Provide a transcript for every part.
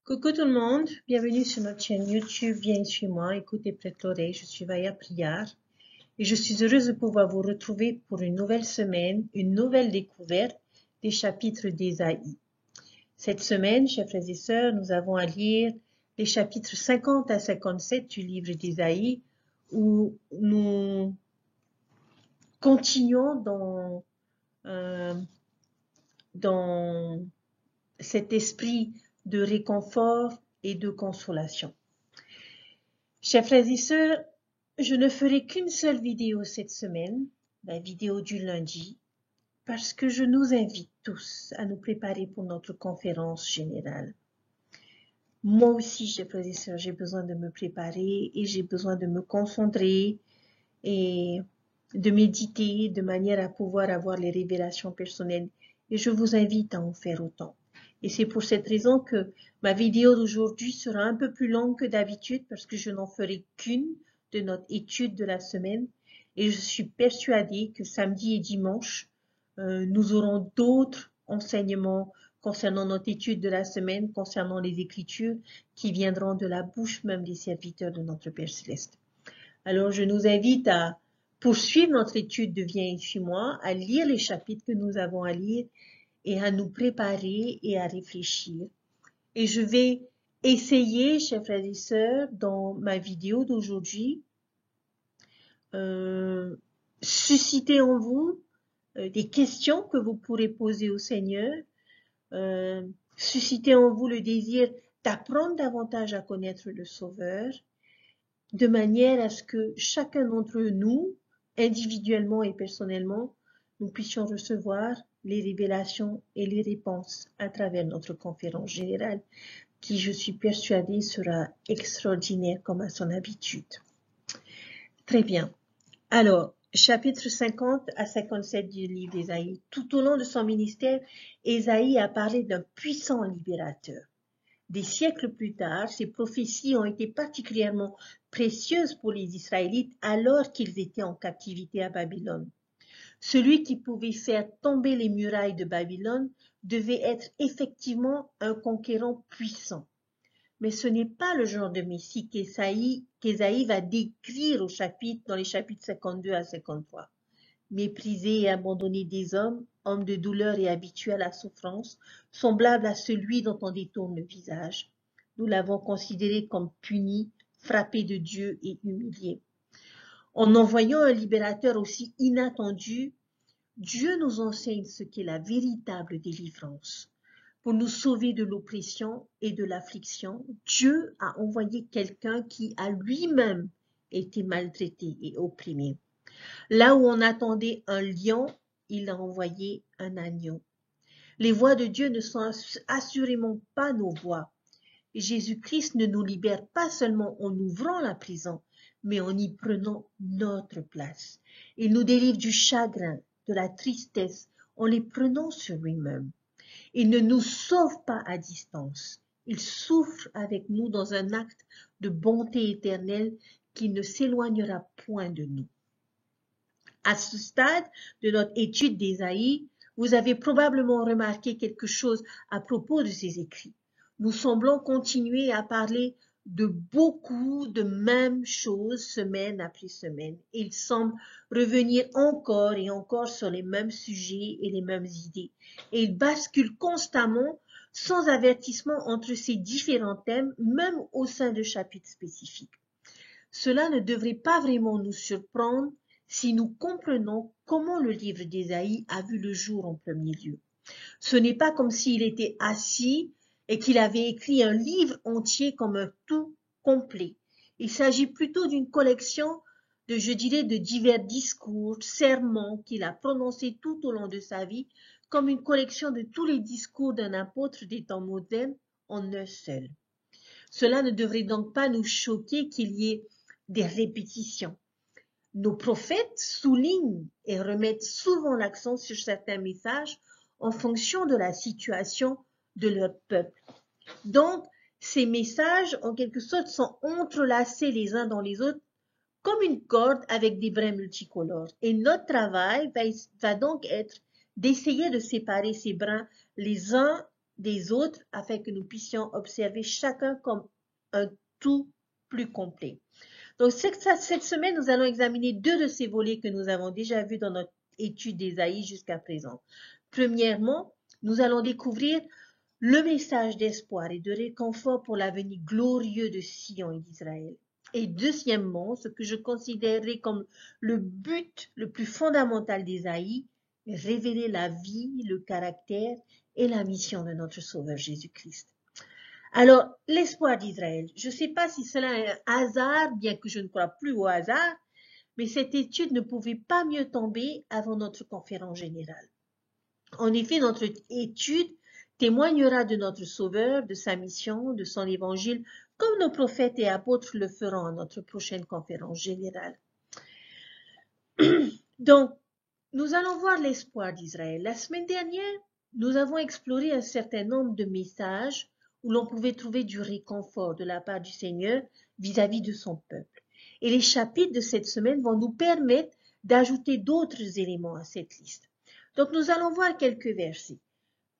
Coucou tout le monde, bienvenue sur notre chaîne YouTube Viens chez moi, écoutez prête l'oreille, je suis Vaya Priard et je suis heureuse de pouvoir vous retrouver pour une nouvelle semaine, une nouvelle découverte des chapitres d'Ésaïe. Cette semaine, chers frères et sœurs, nous avons à lire les chapitres 50 à 57 du livre d'Ésaïe où nous continuons dans cet esprit de réconfort et de consolation. Chers frères et sœurs, je ne ferai qu'une seule vidéo cette semaine, la vidéo du lundi, parce que je nous invite tous à nous préparer pour notre conférence générale. Moi aussi, chers frères et sœurs, j'ai besoin de me préparer et j'ai besoin de me concentrer et de méditer de manière à pouvoir avoir les révélations personnelles. Et je vous invite à en faire autant. Et c'est pour cette raison que ma vidéo d'aujourd'hui sera un peu plus longue que d'habitude parce que je n'en ferai qu'une de notre étude de la semaine. Et je suis persuadée que samedi et dimanche, nous aurons d'autres enseignements concernant notre étude de la semaine, concernant les Écritures qui viendront de la bouche même des serviteurs de notre Père Céleste. Alors, je nous invite à poursuivre notre étude de Viens et suis-moi, à lire les chapitres que nous avons à lire et à nous préparer et à réfléchir. Et je vais essayer, chers frères et sœurs, dans ma vidéo d'aujourd'hui, susciter en vous des questions que vous pourrez poser au Seigneur, susciter en vous le désir d'apprendre davantage à connaître le Sauveur, de manière à ce que chacun d'entre nous, individuellement et personnellement, nous puissions recevoir les révélations et les réponses à travers notre conférence générale, qui, je suis persuadée, sera extraordinaire comme à son habitude. Très bien. Alors, chapitre 50 à 57 du livre d'Ésaïe. Tout au long de son ministère, Ésaïe a parlé d'un puissant libérateur. Des siècles plus tard, ces prophéties ont été particulièrement précieuses pour les Israélites alors qu'ils étaient en captivité à Babylone. Celui qui pouvait faire tomber les murailles de Babylone devait être effectivement un conquérant puissant. Mais ce n'est pas le genre de Messie qu'Ésaïe va décrire dans les chapitres 52 à 53. Méprisé et abandonné des hommes, homme de douleur et habitué à la souffrance, semblable à celui dont on détourne le visage. Nous l'avons considéré comme puni, frappé de Dieu et humilié. En envoyant un libérateur aussi inattendu, Dieu nous enseigne ce qu'est la véritable délivrance. Pour nous sauver de l'oppression et de l'affliction, Dieu a envoyé quelqu'un qui a lui-même été maltraité et opprimé. Là où on attendait un lion, il a envoyé un agneau. Les voies de Dieu ne sont assurément pas nos voies. Jésus-Christ ne nous libère pas seulement en ouvrant la prison, mais en y prenant notre place. Il nous délivre du chagrin, de la tristesse, en les prenant sur lui-même. Il ne nous sauve pas à distance. Il souffre avec nous dans un acte de bonté éternelle qui ne s'éloignera point de nous. À ce stade de notre étude d'Ésaïe, vous avez probablement remarqué quelque chose à propos de ces écrits. Nous semblons continuer à parler de beaucoup de mêmes choses semaine après semaine. Il semble revenir encore et encore sur les mêmes sujets et les mêmes idées. Et il bascule constamment sans avertissement entre ces différents thèmes, même au sein de chapitres spécifiques. Cela ne devrait pas vraiment nous surprendre si nous comprenons comment le livre d'Ésaïe a vu le jour en premier lieu. Ce n'est pas comme s'il était assis et qu'il avait écrit un livre entier comme un tout complet. Il s'agit plutôt d'une collection de divers discours, sermons qu'il a prononcés tout au long de sa vie, comme une collection de tous les discours d'un apôtre des temps modernes en un seul. Cela ne devrait donc pas nous choquer qu'il y ait des répétitions. Nos prophètes soulignent et remettent souvent l'accent sur certains messages en fonction de la situation de leur peuple. Donc, ces messages, en quelque sorte, sont entrelacés les uns dans les autres comme une corde avec des brins multicolores. Et notre travail va donc être d'essayer de séparer ces brins les uns des autres afin que nous puissions observer chacun comme un tout plus complet. Donc, cette semaine, nous allons examiner deux de ces volets que nous avons déjà vus dans notre étude d'Ésaïe jusqu'à présent. Premièrement, nous allons découvrir le message d'espoir et de réconfort pour l'avenir glorieux de Sion et d'Israël. Et deuxièmement, ce que je considérerais comme le but le plus fondamental d'Ésaïe, révéler la vie, le caractère et la mission de notre Sauveur Jésus-Christ. Alors, l'espoir d'Israël. Je ne sais pas si cela est un hasard, bien que je ne crois plus au hasard, mais cette étude ne pouvait pas mieux tomber avant notre conférence générale. En effet, notre étude témoignera de notre Sauveur, de sa mission, de son évangile, comme nos prophètes et apôtres le feront à notre prochaine conférence générale. Donc, nous allons voir l'espoir d'Israël. La semaine dernière, nous avons exploré un certain nombre de messages où l'on pouvait trouver du réconfort de la part du Seigneur vis-à-vis de son peuple. Et les chapitres de cette semaine vont nous permettre d'ajouter d'autres éléments à cette liste. Donc, nous allons voir quelques versets.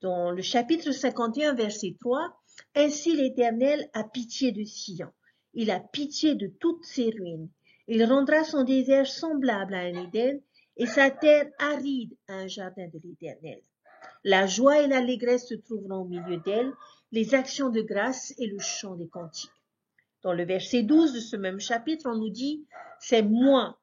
Dans le chapitre 51, verset 3, « Ainsi l'Éternel a pitié de Sion. Il a pitié de toutes ses ruines. Il rendra son désert semblable à un Éden et sa terre aride à un jardin de l'Éternel. La joie et l'allégresse se trouveront au milieu d'elle, les actions de grâce et le chant des cantiques. » Dans le verset 12 de ce même chapitre, on nous dit « C'est moi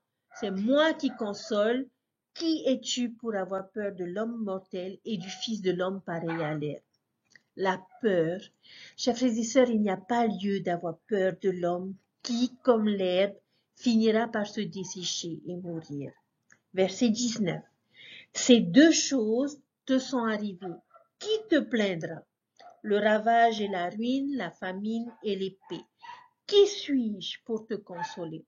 qui console. Qui es-tu pour avoir peur de l'homme mortel et du Fils de l'homme pareil à l'herbe ?» La peur. Chers frères et sœurs, il n'y a pas lieu d'avoir peur de l'homme qui, comme l'herbe, finira par se dessécher et mourir. Verset 19. Ces deux choses te sont arrivées. Qui te plaindra? Le ravage et la ruine, la famine et l'épée. Qui suis-je pour te consoler?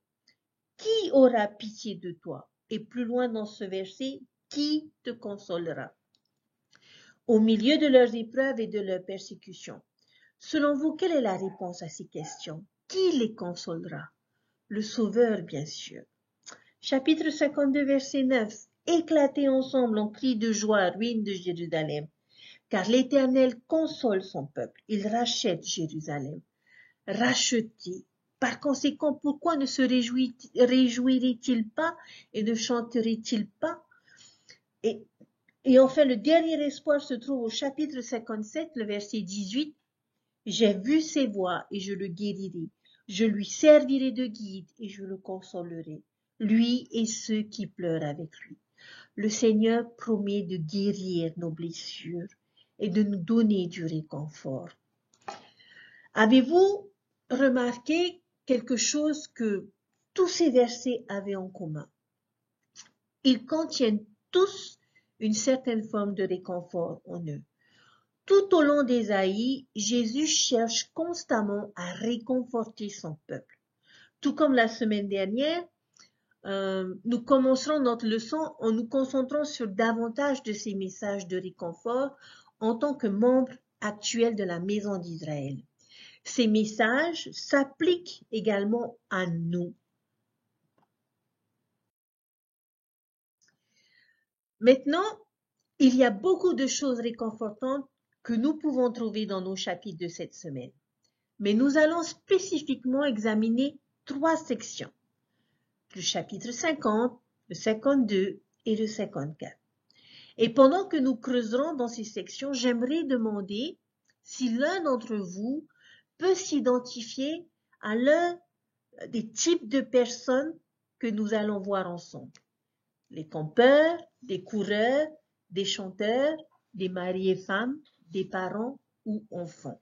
Qui aura pitié de toi? Et plus loin dans ce verset, qui te consolera? Au milieu de leurs épreuves et de leurs persécutions. Selon vous, quelle est la réponse à ces questions? Qui les consolera? Le Sauveur, bien sûr. Chapitre 52, verset 9. Éclatez ensemble en cris de joie, ruines de Jérusalem, car l'Éternel console son peuple, il rachète Jérusalem. Racheté. Par conséquent, pourquoi ne se réjouirait-il pas et ne chanterait-il pas? Et enfin, le dernier espoir se trouve au chapitre 57, le verset 18. J'ai vu ses voies et je le guérirai. Je lui servirai de guide et je le consolerai, lui et ceux qui pleurent avec lui. Le Seigneur promet de guérir nos blessures et de nous donner du réconfort. Avez-vous remarqué quelque chose que tous ces versets avaient en commun? Ils contiennent tous une certaine forme de réconfort en eux. Tout au long d'Ésaïe, Jésus cherche constamment à réconforter son peuple. Tout comme la semaine dernière, nous commencerons notre leçon en nous concentrant sur davantage de ces messages de réconfort en tant que membres actuels de la maison d'Israël. Ces messages s'appliquent également à nous. Maintenant, il y a beaucoup de choses réconfortantes que nous pouvons trouver dans nos chapitres de cette semaine. Mais nous allons spécifiquement examiner 3 sections. Le chapitre 50, le 52 et le 54. Et pendant que nous creuserons dans ces sections, j'aimerais demander si l'un d'entre vous peut s'identifier à l'un des types de personnes que nous allons voir ensemble. Les campeurs, des coureurs, des chanteurs, des maris et femmes, des parents ou enfants.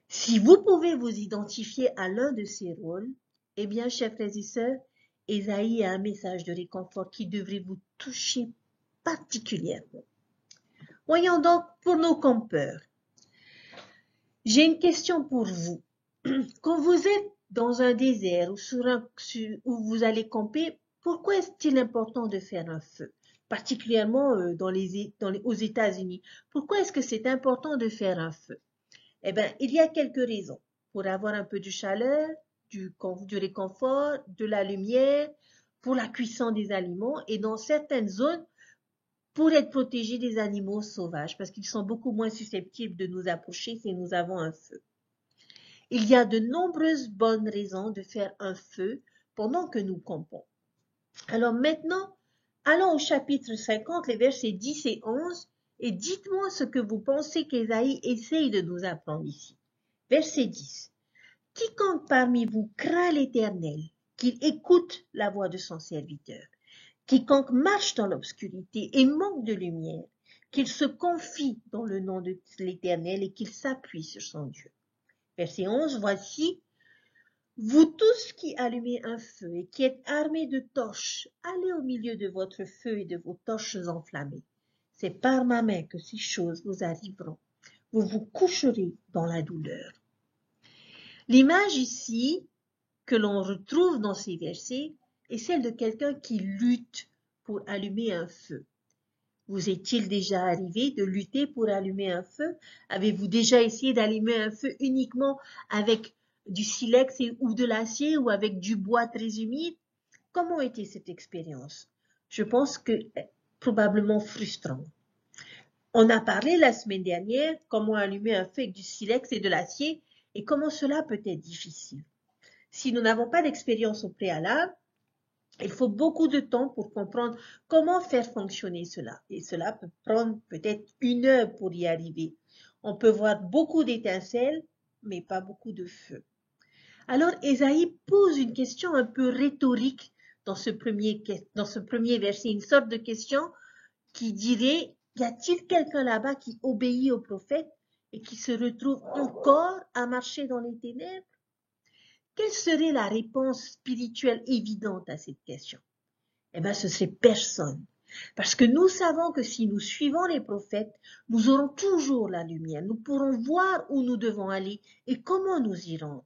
Si vous pouvez vous identifier à l'un de ces rôles, eh bien, chers frères et sœurs, Ésaïe a un message de réconfort qui devrait vous toucher particulièrement. Voyons donc pour nos campeurs. J'ai une question pour vous. Quand vous êtes dans un désert où vous allez camper, pourquoi est-il important de faire un feu? Particulièrement aux États-Unis. Pourquoi est-ce que c'est important de faire un feu? Eh bien, il y a quelques raisons. Pour avoir un peu de chaleur, du réconfort, de la lumière, pour la cuisson des aliments et dans certaines zones, pour être protégés des animaux sauvages, parce qu'ils sont beaucoup moins susceptibles de nous approcher si nous avons un feu. Il y a de nombreuses bonnes raisons de faire un feu pendant que nous campons. Alors maintenant, allons au chapitre 50, les versets 10 et 11, et dites-moi ce que vous pensez qu'Ésaïe essaye de nous apprendre ici. Verset 10. Quiconque parmi vous craint l'Éternel, qu'il écoute la voix de son serviteur. Quiconque marche dans l'obscurité et manque de lumière, qu'il se confie dans le nom de l'Éternel et qu'il s'appuie sur son Dieu. Verset 11, voici, vous tous qui allumez un feu et qui êtes armés de torches, allez au milieu de votre feu et de vos torches enflammées. C'est par ma main que ces choses vous arriveront. Vous vous coucherez dans la douleur. L'image ici que l'on retrouve dans ces versets est celle de quelqu'un qui lutte pour allumer un feu. Vous est-il déjà arrivé de lutter pour allumer un feu? Avez-vous déjà essayé d'allumer un feu uniquement avec du silex ou de l'acier ou avec du bois très humide? Comment était cette expérience? Je pense que probablement frustrant. On a parlé la semaine dernière comment allumer un feu avec du silex et de l'acier et comment cela peut être difficile. Si nous n'avons pas d'expérience au préalable, il faut beaucoup de temps pour comprendre comment faire fonctionner cela. Et cela peut prendre peut-être 1 heure pour y arriver. On peut voir beaucoup d'étincelles, mais pas beaucoup de feu. Alors, Ésaïe pose une question un peu rhétorique dans ce premier verset, une sorte de question qui dirait, y a-t-il quelqu'un là-bas qui obéit au prophète et qui se retrouve encore à marcher dans les ténèbres? Quelle serait la réponse spirituelle évidente à cette question? Eh bien, ce serait personne. Parce que nous savons que si nous suivons les prophètes, nous aurons toujours la lumière. Nous pourrons voir où nous devons aller et comment nous y rendre.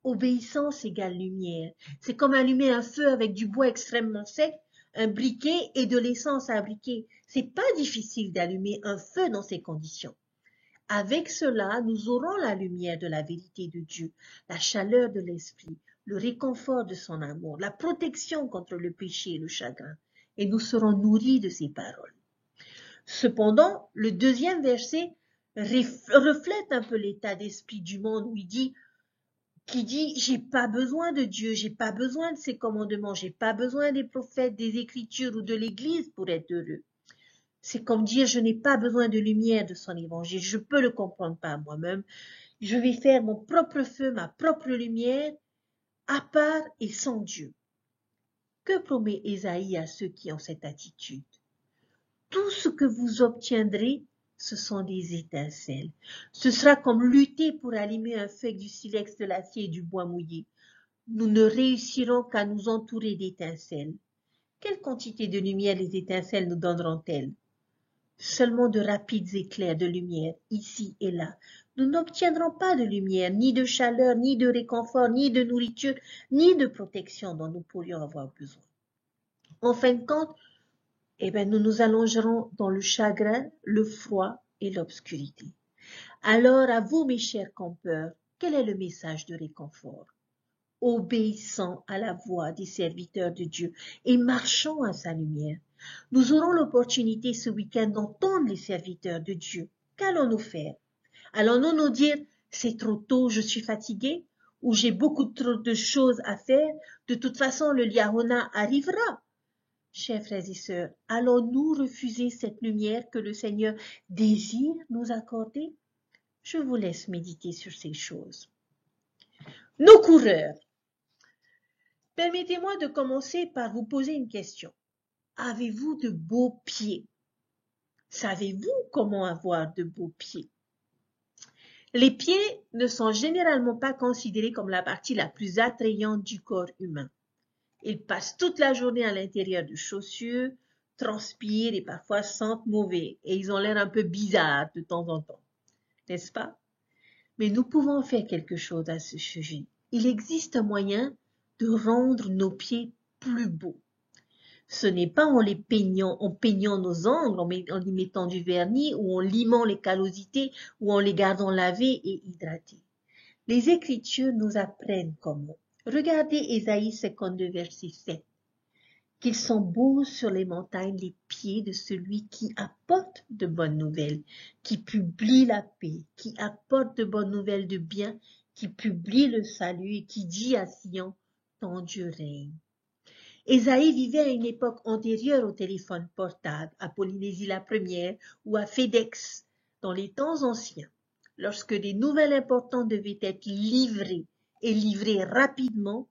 Obéissance égale lumière. C'est comme allumer un feu avec du bois extrêmement sec, un briquet et de l'essence à briquet. C'est pas difficile d'allumer un feu dans ces conditions. Avec cela, nous aurons la lumière de la vérité de Dieu, la chaleur de l'esprit, le réconfort de son amour, la protection contre le péché et le chagrin, et nous serons nourris de ses paroles. Cependant, le deuxième verset reflète un peu l'état d'esprit du monde où qui dit, j'ai pas besoin de Dieu, j'ai pas besoin de ses commandements, j'ai pas besoin des prophètes, des écritures ou de l'église pour être heureux. C'est comme dire, je n'ai pas besoin de lumière de son évangile, je peux le comprendre par moi-même. Je vais faire mon propre feu, ma propre lumière, à part et sans Dieu. Que promet Ésaïe à ceux qui ont cette attitude? Tout ce que vous obtiendrez, ce sont des étincelles. Ce sera comme lutter pour allumer un feu avec du silex, de l'acier et du bois mouillé. Nous ne réussirons qu'à nous entourer d'étincelles. Quelle quantité de lumière les étincelles nous donneront-elles? Seulement de rapides éclairs de lumière, ici et là. Nous n'obtiendrons pas de lumière, ni de chaleur, ni de réconfort, ni de nourriture, ni de protection dont nous pourrions avoir besoin. En fin de compte, nous nous allongerons dans le chagrin, le froid et l'obscurité. Alors, à vous, mes chers campeurs, quel est le message de réconfort? Obéissant à la voix des serviteurs de Dieu et marchant à sa lumière. Nous aurons l'opportunité ce week-end d'entendre les serviteurs de Dieu. Qu'allons-nous faire? Allons-nous nous dire, c'est trop tôt, je suis fatigué, ou j'ai beaucoup trop de choses à faire, de toute façon le liahona arrivera? Chers frères et sœurs, allons-nous refuser cette lumière que le Seigneur désire nous accorder? Je vous laisse méditer sur ces choses. Nos coureurs. Permettez-moi de commencer par vous poser une question. Avez-vous de beaux pieds? Savez-vous comment avoir de beaux pieds? Les pieds ne sont généralement pas considérés comme la partie la plus attrayante du corps humain. Ils passent toute la journée à l'intérieur de chaussures, transpirent et parfois sentent mauvais et ils ont l'air un peu bizarres de temps en temps, n'est-ce pas? Mais nous pouvons faire quelque chose à ce sujet. Il existe un moyen de rendre nos pieds plus beaux. Ce n'est pas en peignant nos ongles, en y mettant du vernis ou en limant les callosités ou en les gardant lavés et hydratés. Les Écritures nous apprennent comment. Regardez Ésaïe 52, verset 7. qu'ils sont beaux sur les montagnes les pieds de celui qui apporte de bonnes nouvelles, qui publie la paix, qui apporte de bonnes nouvelles de bien, qui publie le salut et qui dit à Sion, ton Dieu règne. Ésaïe vivait à une époque antérieure au téléphone portable, à Polynésie la première ou à FedEx, dans les temps anciens, lorsque des nouvelles importantes devaient être livrées et livrées rapidement.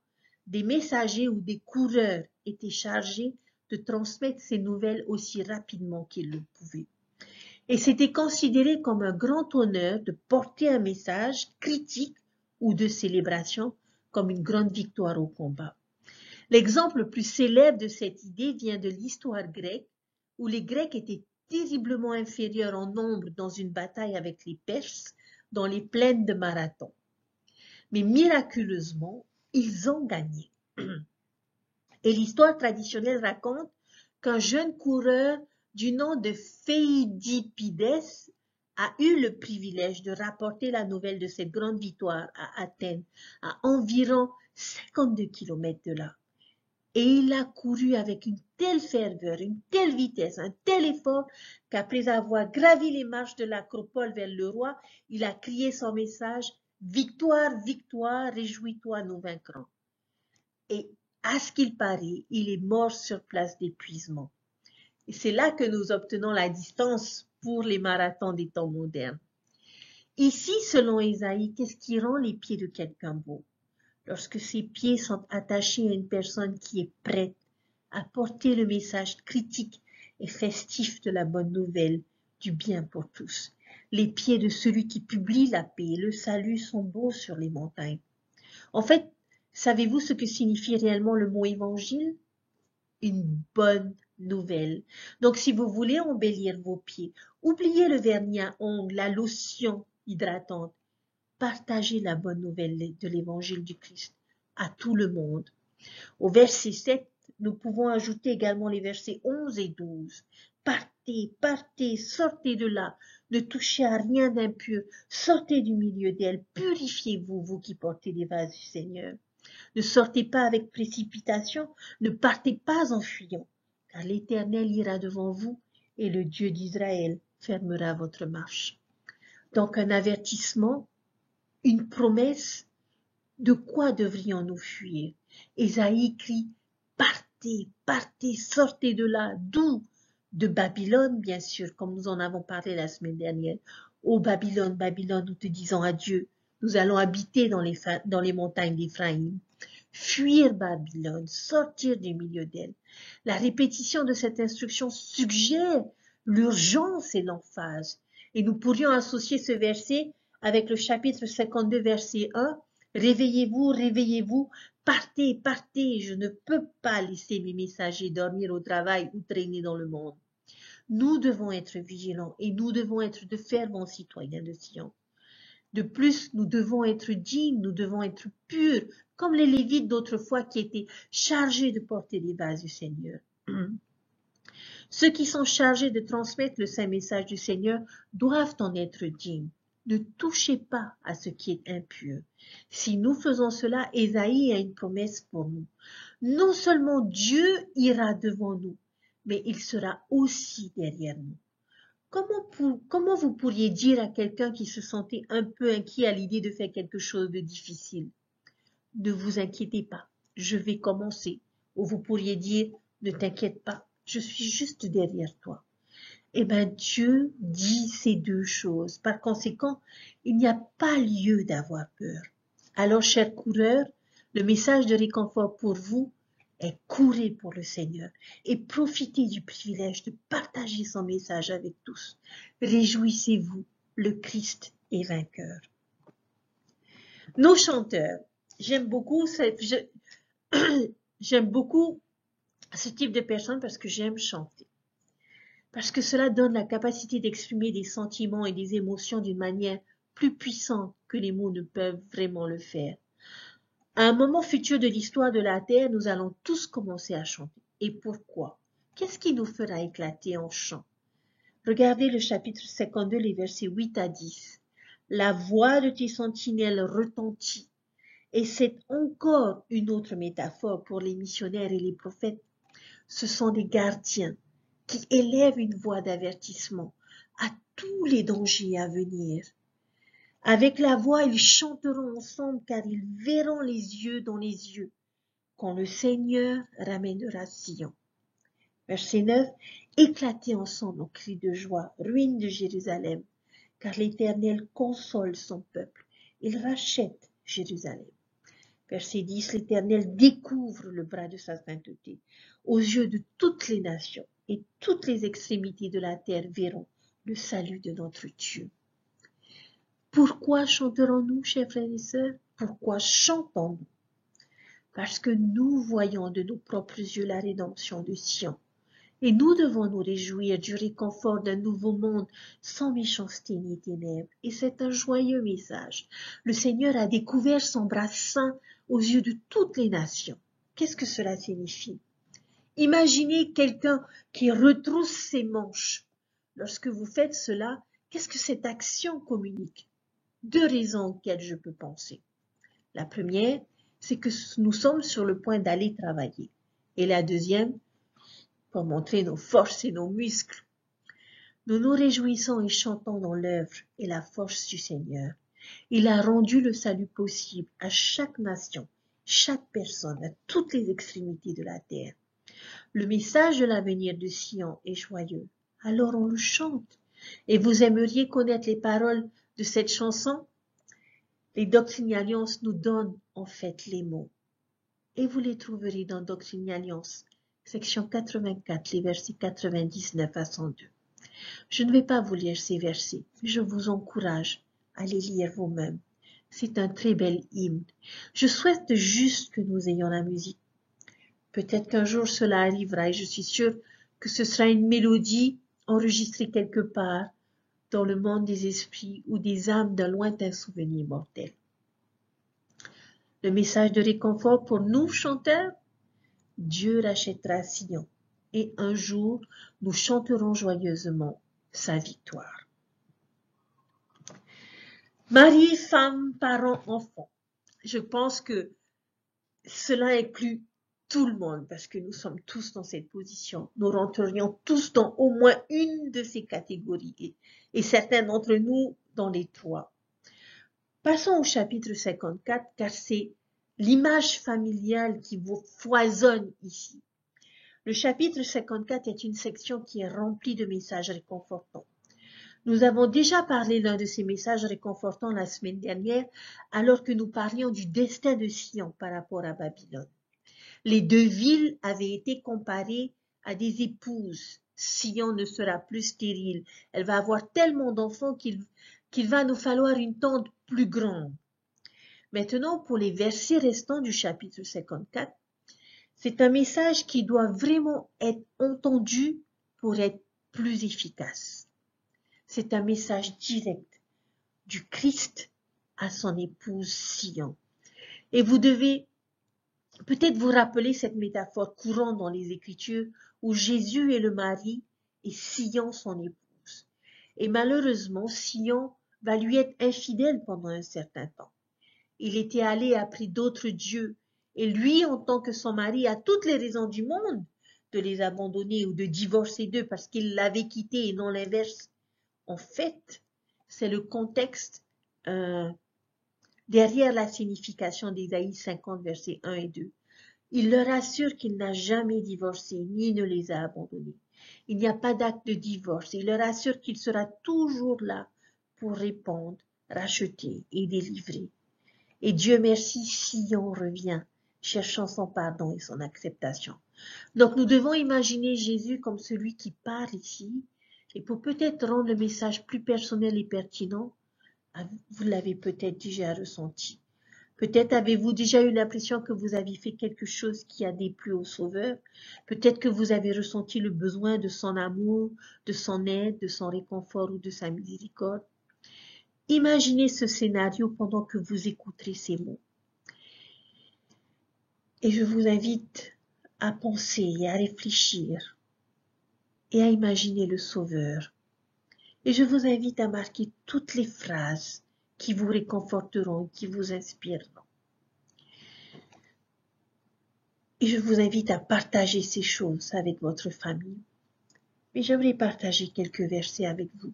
Des messagers ou des coureurs étaient chargés de transmettre ces nouvelles aussi rapidement qu'ils le pouvaient. Et c'était considéré comme un grand honneur de porter un message critique ou de célébration comme une grande victoire au combat. L'exemple le plus célèbre de cette idée vient de l'histoire grecque, où les Grecs étaient terriblement inférieurs en nombre dans une bataille avec les Perses dans les plaines de Marathon. Mais miraculeusement, ils ont gagné. Et l'histoire traditionnelle raconte qu'un jeune coureur du nom de Phéidippides a eu le privilège de rapporter la nouvelle de cette grande victoire à Athènes, à environ 52 kilomètres de là. Et il a couru avec une telle ferveur, une telle vitesse, un tel effort, qu'après avoir gravi les marches de l'acropole vers le roi, il a crié son message « Victoire, victoire, réjouis-toi, nous vaincrons ». Et à ce qu'il paraît, il est mort sur place d'épuisement. Et c'est là que nous obtenons la distance pour les marathons des temps modernes. Ici, selon Ésaïe, qu'est-ce qui rend les pieds de quelqu'un beaux? Lorsque ses pieds sont attachés à une personne qui est prête à porter le message critique et festif de la bonne nouvelle, du bien pour tous. Les pieds de celui qui publie la paix et le salut sont beaux sur les montagnes. En fait, savez-vous ce que signifie réellement le mot évangile? Une bonne nouvelle. Donc, si vous voulez embellir vos pieds, oubliez le vernis à ongles, la lotion hydratante. Partagez la bonne nouvelle de l'évangile du Christ à tout le monde. Au verset 7, nous pouvons ajouter également les versets 11 et 12. Partez, partez, sortez de là, ne touchez à rien d'impur, sortez du milieu d'elle, purifiez-vous, vous qui portez les vases du Seigneur. Ne sortez pas avec précipitation, ne partez pas en fuyant, car l'Éternel ira devant vous et le Dieu d'Israël fermera votre marche. Donc un avertissement, une promesse, de quoi devrions-nous fuir? Ésaïe crie, partez, partez, sortez de là. D'où? De Babylone, bien sûr, comme nous en avons parlé la semaine dernière. Ô Babylone, Babylone, nous te disons adieu. Nous allons habiter dans les montagnes d'Éphraïm. Fuir Babylone, sortir du milieu d'elle. La répétition de cette instruction suggère l'urgence et l'emphase. Et nous pourrions associer ce verset avec le chapitre 52, verset 1. Réveillez-vous, réveillez-vous, partez, partez, je ne peux pas laisser mes messagers dormir au travail ou traîner dans le monde. Nous devons être vigilants et nous devons être de fervents citoyens de Sion. De plus, nous devons être dignes, nous devons être purs, comme les Lévites d'autrefois qui étaient chargés de porter les vases du Seigneur. Ceux qui sont chargés de transmettre le saint message du Seigneur doivent en être dignes. Ne touchez pas à ce qui est impur. Si nous faisons cela, Ésaïe a une promesse pour nous. Non seulement Dieu ira devant nous, mais il sera aussi derrière nous. Comment vous pourriez dire à quelqu'un qui se sentait un peu inquiet à l'idée de faire quelque chose de difficile? Ne vous inquiétez pas, je vais commencer. Ou vous pourriez dire, ne t'inquiète pas, je suis juste derrière toi. Eh bien, Dieu dit ces deux choses. Par conséquent, il n'y a pas lieu d'avoir peur. Alors, chers coureurs, le message de réconfort pour vous est courez pour le Seigneur et profitez du privilège de partager son message avec tous. Réjouissez-vous, le Christ est vainqueur. Nos chanteurs, j'aime beaucoup ce type de personnes parce que j'aime chanter. Parce que cela donne la capacité d'exprimer des sentiments et des émotions d'une manière plus puissante que les mots ne peuvent vraiment le faire. À un moment futur de l'histoire de la Terre, nous allons tous commencer à chanter. Et pourquoi? Qu'est-ce qui nous fera éclater en chant? Regardez le chapitre 52, les versets 8 à 10. La voix de tes sentinelles retentit. Et c'est encore une autre métaphore pour les missionnaires et les prophètes. Ce sont des gardiens qui élèvent une voix d'avertissement à tous les dangers à venir. Avec la voix, ils chanteront ensemble car ils verront les yeux dans les yeux quand le Seigneur ramènera Sion. Verset 9. Éclatez ensemble en cris de joie, ruines de Jérusalem, car l'Éternel console son peuple. Il rachète Jérusalem. Verset 10. L'Éternel découvre le bras de sa sainteté aux yeux de toutes les nations, et toutes les extrémités de la terre verront le salut de notre Dieu. Pourquoi chanterons-nous, chers frères et sœurs? Pourquoi chantons-nous? Parce que nous voyons de nos propres yeux la rédemption de Sion. Et nous devons nous réjouir du réconfort d'un nouveau monde sans méchanceté ni ténèbres. Et c'est un joyeux message. Le Seigneur a découvert son bras saint aux yeux de toutes les nations. Qu'est-ce que cela signifie? Imaginez quelqu'un qui retrousse ses manches. Lorsque vous faites cela, qu'est-ce que cette action communique? Deux raisons auxquelles je peux penser. La première, c'est que nous sommes sur le point d'aller travailler. Et la deuxième, pour montrer nos forces et nos muscles. Nous nous réjouissons et chantons dans l'œuvre et la force du Seigneur. Il a rendu le salut possible à chaque nation, chaque personne, à toutes les extrémités de la terre. Le message de l'avenir de Sion est joyeux. Alors on le chante. Et vous aimeriez connaître les paroles de cette chanson? Les Doctrines et Alliances nous donnent en fait les mots. Et vous les trouverez dans Doctrines et Alliances, section 84, les versets 99 à 102. Je ne vais pas vous lire ces versets, mais je vous encourage à les lire vous-même. C'est un très bel hymne. Je souhaite juste que nous ayons la musique. Peut-être qu'un jour cela arrivera et je suis sûre que ce sera une mélodie enregistrée quelque part dans le monde des esprits ou des âmes d'un lointain souvenir mortel. Le message de réconfort pour nous, chanteurs, Dieu rachètera Sion, et un jour, nous chanterons joyeusement sa victoire. Marie, femme, parents, enfants. Je pense que cela inclut tout le monde, parce que nous sommes tous dans cette position. Nous rentrerions tous dans au moins une de ces catégories, et certains d'entre nous dans les trois. Passons au chapitre 54, car c'est l'image familiale qui vous foisonne ici. Le chapitre 54 est une section qui est remplie de messages réconfortants. Nous avons déjà parlé d'un de ces messages réconfortants la semaine dernière, alors que nous parlions du destin de Sion par rapport à Babylone. Les deux villes avaient été comparées à des épouses. Sion ne sera plus stérile. Elle va avoir tellement d'enfants qu'il va nous falloir une tente plus grande. Maintenant, pour les versets restants du chapitre 54, c'est un message qui doit vraiment être entendu pour être plus efficace. C'est un message direct du Christ à son épouse Sion. Et vous devez peut-être vous rappeler cette métaphore courante dans les Écritures où Jésus est le mari et Sion son épouse. Et malheureusement, Sion va lui être infidèle pendant un certain temps. Il était allé après d'autres dieux et lui, en tant que son mari, a toutes les raisons du monde de les abandonner ou de divorcer d'eux parce qu'il l'avait quitté et non l'inverse. En fait, c'est le contexte derrière la signification d'Ésaïe 50, versets 1 et 2. Il leur assure qu'il n'a jamais divorcé ni ne les a abandonnés. Il n'y a pas d'acte de divorce. Il leur assure qu'il sera toujours là pour répondre, racheter et délivrer. Et Dieu merci, Sion revient, cherchant son pardon et son acceptation. Donc nous devons imaginer Jésus comme celui qui part ici, et pour peut-être rendre le message plus personnel et pertinent, vous l'avez peut-être déjà ressenti. Peut-être avez-vous déjà eu l'impression que vous avez fait quelque chose qui a déplu au Sauveur. Peut-être que vous avez ressenti le besoin de son amour, de son aide, de son réconfort ou de sa miséricorde. Imaginez ce scénario pendant que vous écouterez ces mots. Et je vous invite à penser et à réfléchir et à imaginer le Sauveur. Et je vous invite à marquer toutes les phrases qui vous réconforteront, qui vous inspireront. Et je vous invite à partager ces choses avec votre famille. Mais j'aimerais partager quelques versets avec vous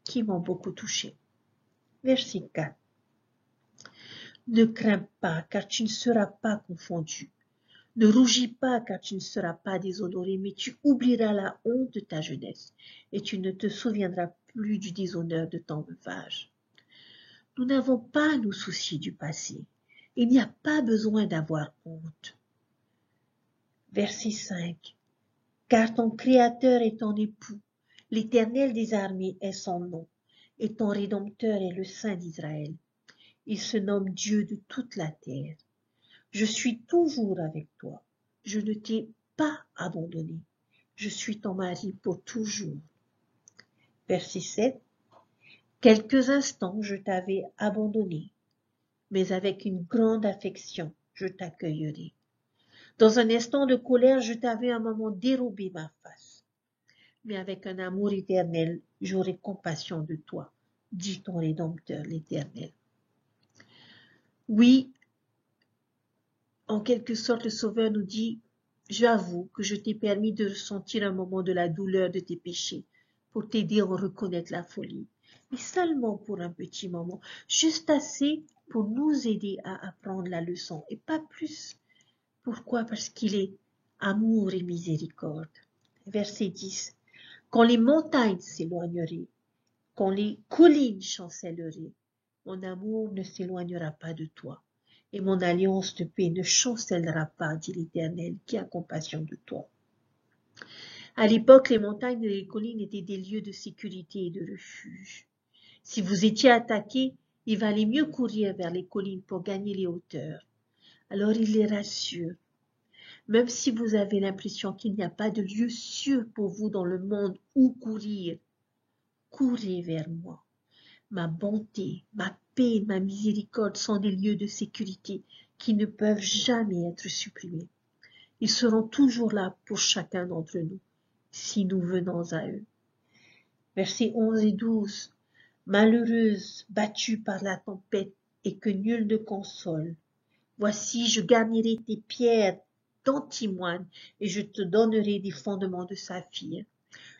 qui m'ont beaucoup touché. Verset 4. Ne crains pas, car tu ne seras pas confondu. Ne rougis pas, car tu ne seras pas déshonoré, mais tu oublieras la honte de ta jeunesse, et tu ne te souviendras plus du déshonneur de ton veuvage. Nous n'avons pas à nous soucier du passé. Il n'y a pas besoin d'avoir honte. Verset 5. Car ton Créateur est ton époux, l'Éternel des armées est son nom, et ton Rédempteur est le Saint d'Israël. Il se nomme Dieu de toute la terre. Je suis toujours avec toi. Je ne t'ai pas abandonné. Je suis ton mari pour toujours. Verset 7. Quelques instants je t'avais abandonné, mais avec une grande affection je t'accueillerai. Dans un instant de colère, je t'avais un moment dérobé ma face. Mais avec un amour éternel, j'aurai compassion de toi, dit ton Rédempteur l'Éternel. Oui, en quelque sorte, le Sauveur nous dit, j'avoue que je t'ai permis de ressentir un moment de la douleur de tes péchés pour t'aider à reconnaître la folie, mais seulement pour un petit moment, juste assez pour nous aider à apprendre la leçon et pas plus. Pourquoi? Parce qu'il est amour et miséricorde. Verset 10. Quand les montagnes s'éloigneraient, quand les collines chancelleraient, mon amour ne s'éloignera pas de toi, et mon alliance de paix ne chancellera pas, dit l'Éternel, qui a compassion de toi. À l'époque, les montagnes et les collines étaient des lieux de sécurité et de refuge. Si vous étiez attaqué, il valait mieux courir vers les collines pour gagner les hauteurs. Alors il les rassure. Même si vous avez l'impression qu'il n'y a pas de lieu sûr pour vous dans le monde où courir, courez vers moi. Ma bonté, ma paix, ma miséricorde sont des lieux de sécurité qui ne peuvent jamais être supprimés. Ils seront toujours là pour chacun d'entre nous, si nous venons à eux. Versets 11 et 12. Malheureuse, battue par la tempête et que nul ne console. Voici, je garnirai tes pierres d'antimoine et je te donnerai des fondements de saphir.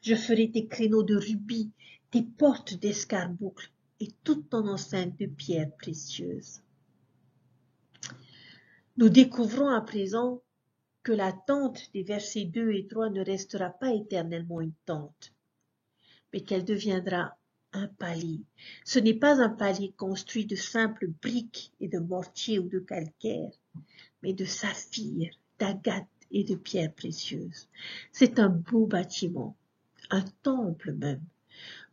Je ferai tes créneaux de rubis, tes portes d'escarboucle et toute ton enceinte de pierres précieuses. Nous découvrons à présent que la tente des versets 2 et 3 ne restera pas éternellement une tente, mais qu'elle deviendra un palier. Ce n'est pas un palier construit de simples briques et de mortier ou de calcaire, mais de saphir, d'agate et de pierres précieuses. C'est un beau bâtiment, un temple même.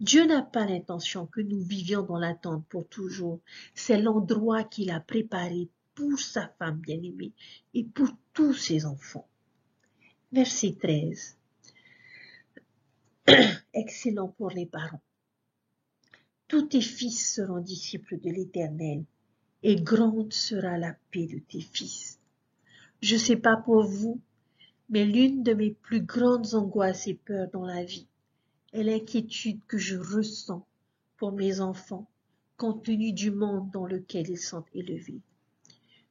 Dieu n'a pas l'intention que nous vivions dans l'attente pour toujours. C'est l'endroit qu'il a préparé pour sa femme bien-aimée et pour tous ses enfants. Verset 13. Excellent pour les parents. Tous tes fils seront disciples de l'Éternel, et grande sera la paix de tes fils. Je ne sais pas pour vous, mais l'une de mes plus grandes angoisses et peurs dans la vie est l'inquiétude que je ressens pour mes enfants, compte tenu du monde dans lequel ils sont élevés.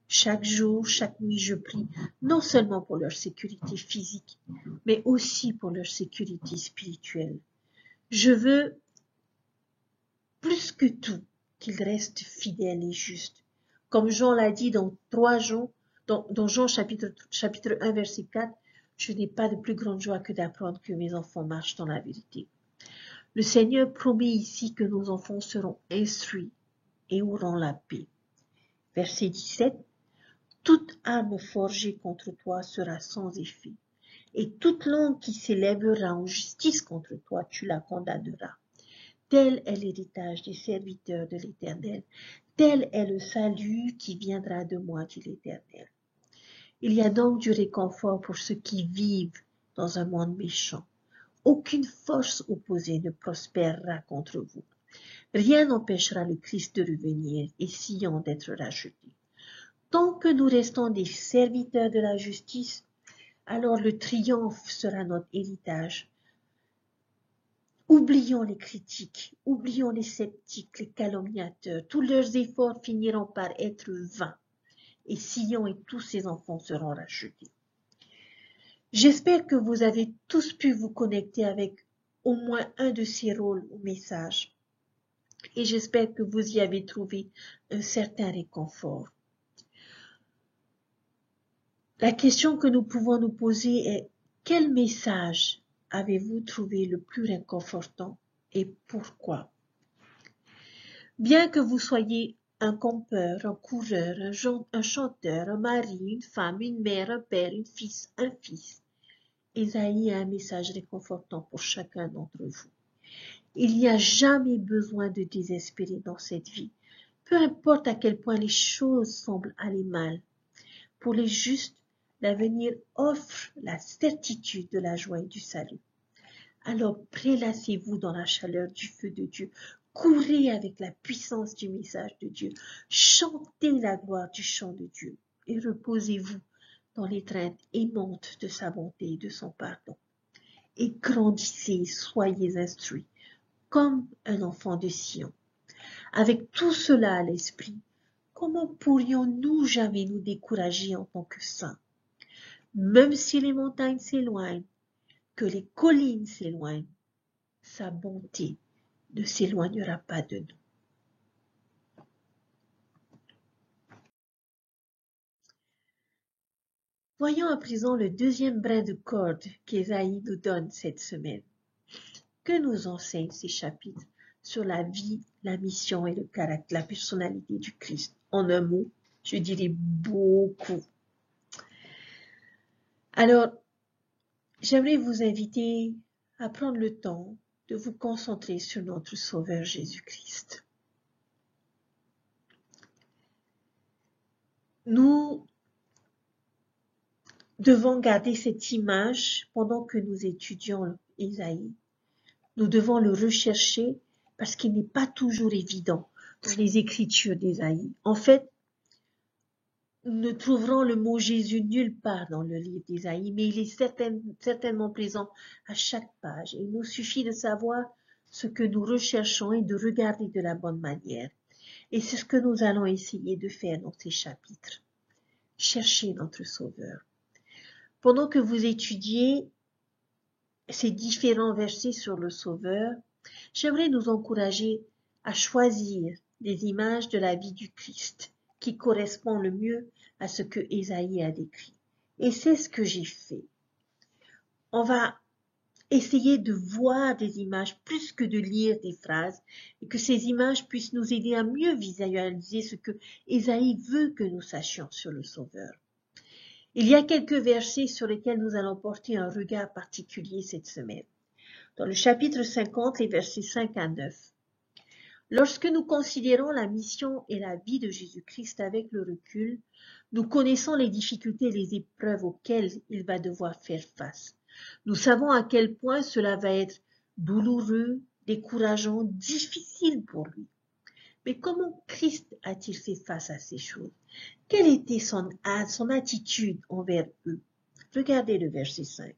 Chaque jour, chaque nuit, je prie, non seulement pour leur sécurité physique, mais aussi pour leur sécurité spirituelle. Je veux, plus que tout, qu'ils restent fidèles et justes. Comme Jean l'a dit dans Jean chapitre 1, verset 4, je n'ai pas de plus grande joie que d'apprendre que mes enfants marchent dans la vérité. Le Seigneur promet ici que nos enfants seront instruits et auront la paix. Verset 17. Toute arme forgée contre toi sera sans effet, et toute langue qui s'élèvera en justice contre toi, tu la condamneras. Tel est l'héritage des serviteurs de l'Éternel, tel est le salut qui viendra de moi, dit l'Éternel. Il y a donc du réconfort pour ceux qui vivent dans un monde méchant. Aucune force opposée ne prospérera contre vous. Rien n'empêchera le Christ de revenir et Sion d'être racheté. Tant que nous restons des serviteurs de la justice, alors le triomphe sera notre héritage. Oublions les critiques, oublions les sceptiques, les calomniateurs. Tous leurs efforts finiront par être vains, et Sion et tous ses enfants seront rachetés. J'espère que vous avez tous pu vous connecter avec au moins un de ces rôles ou messages. Et j'espère que vous y avez trouvé un certain réconfort. La question que nous pouvons nous poser est: quel message avez-vous trouvé le plus réconfortant et pourquoi? Bien que vous soyez un campeur, un coureur, un chanteur, un mari, une femme, une mère, un père, un fils, Ésaïe a un message réconfortant pour chacun d'entre vous. Il n'y a jamais besoin de désespérer dans cette vie, peu importe à quel point les choses semblent aller mal. Pour les justes, l'avenir offre la certitude de la joie et du salut. Alors prélassez-vous dans la chaleur du feu de Dieu. Courez avec la puissance du message de Dieu. Chantez la gloire du chant de Dieu et reposez-vous dans l'étreinte aimante de sa bonté et de son pardon. Et grandissez, soyez instruits comme un enfant de Sion. Avec tout cela à l'esprit, comment pourrions-nous jamais nous décourager en tant que saints? Même si les montagnes s'éloignent, que les collines s'éloignent, sa bonté ne s'éloignera pas de nous. Voyons à présent le deuxième brin de corde qu'Ésaïe nous donne cette semaine. Que nous enseignent ces chapitres sur la vie, la mission et le caractère, la personnalité du Christ? En un mot, je dirais beaucoup. Alors, j'aimerais vous inviter à prendre le temps de vous concentrer sur notre Sauveur Jésus-Christ. Nous devons garder cette image pendant que nous étudions Ésaïe. Nous devons le rechercher parce qu'il n'est pas toujours évident dans les écritures d'Ésaïe. En fait, nous ne trouverons le mot Jésus nulle part dans le livre d'Ésaïe, mais il est certainement présent à chaque page. Il nous suffit de savoir ce que nous recherchons et de regarder de la bonne manière. Et c'est ce que nous allons essayer de faire dans ces chapitres. Chercher notre Sauveur. Pendant que vous étudiez ces différents versets sur le Sauveur, j'aimerais nous encourager à choisir des images de la vie du Christ qui correspondent le mieux à ce que Ésaïe a décrit. Et c'est ce que j'ai fait. On va essayer de voir des images plus que de lire des phrases et que ces images puissent nous aider à mieux visualiser ce que Ésaïe veut que nous sachions sur le Sauveur. Il y a quelques versets sur lesquels nous allons porter un regard particulier cette semaine. Dans le chapitre 50, les versets 5 à 9. Lorsque nous considérons la mission et la vie de Jésus-Christ avec le recul, nous connaissons les difficultés et les épreuves auxquelles il va devoir faire face. Nous savons à quel point cela va être douloureux, décourageant, difficile pour lui. Mais comment Christ a-t-il fait face à ces choses? Quelle était son attitude envers eux? Regardez le verset 5.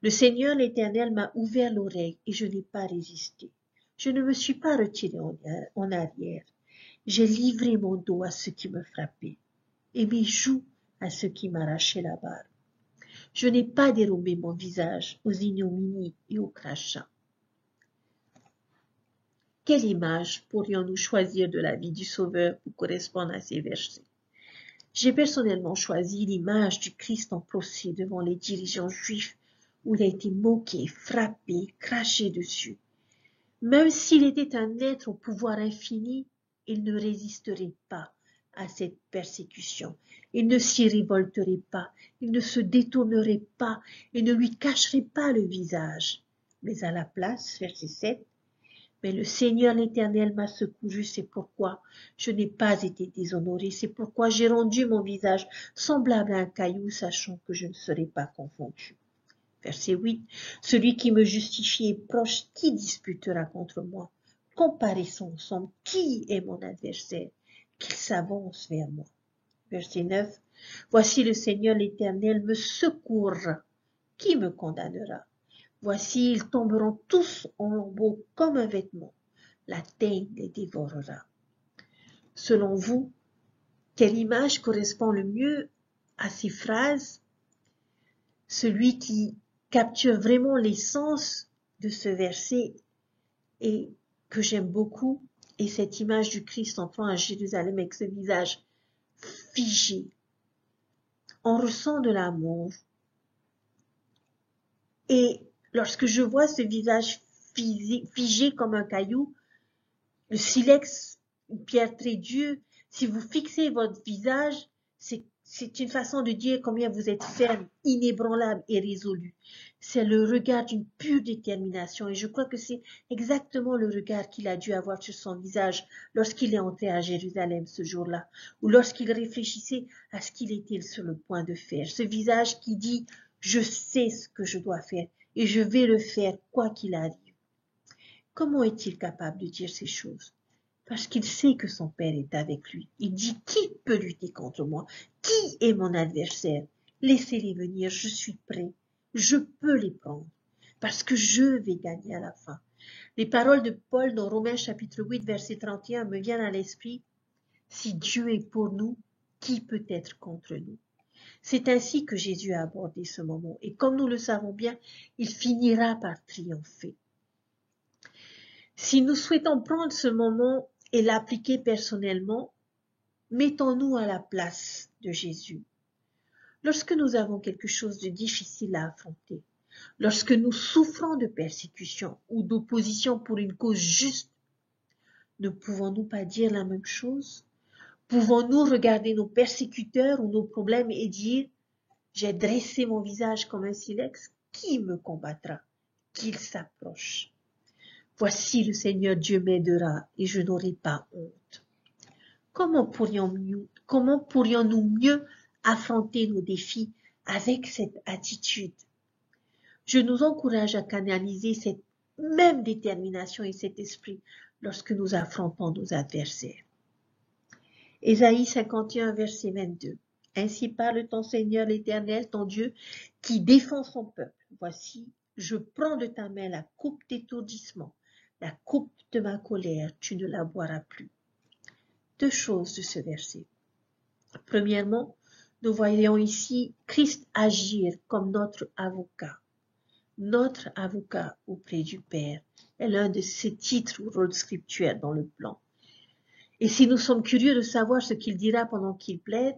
Le Seigneur l'Éternel m'a ouvert l'oreille et je n'ai pas résisté. Je ne me suis pas retiré en arrière. J'ai livré mon dos à ceux qui me frappaient et mes joues à ceux qui m'arrachaient la barbe. Je n'ai pas dérobé mon visage aux ignominies et aux crachats. Quelle image pourrions-nous choisir de la vie du Sauveur pour correspondre à ces versets? J'ai personnellement choisi l'image du Christ en procès devant les dirigeants juifs où il a été moqué, frappé, craché dessus. Même s'il était un être au pouvoir infini, il ne résisterait pas à cette persécution. Il ne s'y révolterait pas, il ne se détournerait pas, il ne lui cacherait pas le visage. Mais à la place, verset 7, mais le Seigneur l'Éternel m'a secouru, c'est pourquoi je n'ai pas été déshonoré, c'est pourquoi j'ai rendu mon visage semblable à un caillou, sachant que je ne serai pas confondu. Verset 8, celui qui me justifie est proche, qui disputera contre moi? Comparaissons ensemble, qui est mon adversaire? Qu'il s'avance vers moi. Verset 9, voici le Seigneur l'Éternel me secourt, qui me condamnera? Voici, ils tomberont tous en lambeaux comme un vêtement. La teigne les dévorera. Selon vous, quelle image correspond le mieux à ces phrases? celui qui capture vraiment l'essence de ce verset et que j'aime beaucoup, est cette image du Christ entrant à Jérusalem avec ce visage figé. On ressent de l'amour. Et lorsque je vois ce visage figé comme un caillou, le silex, une pierre très dure, si vous fixez votre visage, c'est une façon de dire combien vous êtes ferme, inébranlable et résolu. C'est le regard d'une pure détermination et je crois que c'est exactement le regard qu'il a dû avoir sur son visage lorsqu'il est entré à Jérusalem ce jour-là ou lorsqu'il réfléchissait à ce qu'il était sur le point de faire. Ce visage qui dit « Je sais ce que je dois faire et je vais le faire quoi qu'il arrive ». Comment est-il capable de dire ces choses? Parce qu'il sait que son Père est avec lui. Il dit, qui peut lutter contre moi? Qui est mon adversaire? Laissez-les venir, je suis prêt. Je peux les prendre, parce que je vais gagner à la fin. Les paroles de Paul dans Romains chapitre 8, verset 31 me viennent à l'esprit. Si Dieu est pour nous, qui peut être contre nous? C'est ainsi que Jésus a abordé ce moment. Et comme nous le savons bien, il finira par triompher. Si nous souhaitons prendre ce moment et l'appliquer personnellement, mettons-nous à la place de Jésus. Lorsque nous avons quelque chose de difficile à affronter, lorsque nous souffrons de persécution ou d'opposition pour une cause juste, ne pouvons-nous pas dire la même chose? Pouvons-nous regarder nos persécuteurs ou nos problèmes et dire « J'ai dressé mon visage comme un silex, qui me combattra? Qu'il s'approche. » Voici le Seigneur Dieu m'aidera et je n'aurai pas honte. Comment pourrions-nous mieux affronter nos défis avec cette attitude? Je nous encourage à canaliser cette même détermination et cet esprit lorsque nous affrontons nos adversaires. Ésaïe 51, verset 22. Ainsi parle ton Seigneur l'Éternel, ton Dieu, qui défend son peuple. Voici, je prends de ta main la coupe d'étourdissement, la coupe de ma colère, tu ne la boiras plus. Deux choses de ce verset. Premièrement, nous voyons ici Christ agir comme notre avocat. Notre avocat auprès du Père est l'un de ses titres ou rôles scriptuels dans le plan. Et si nous sommes curieux de savoir ce qu'il dira pendant qu'il plaide,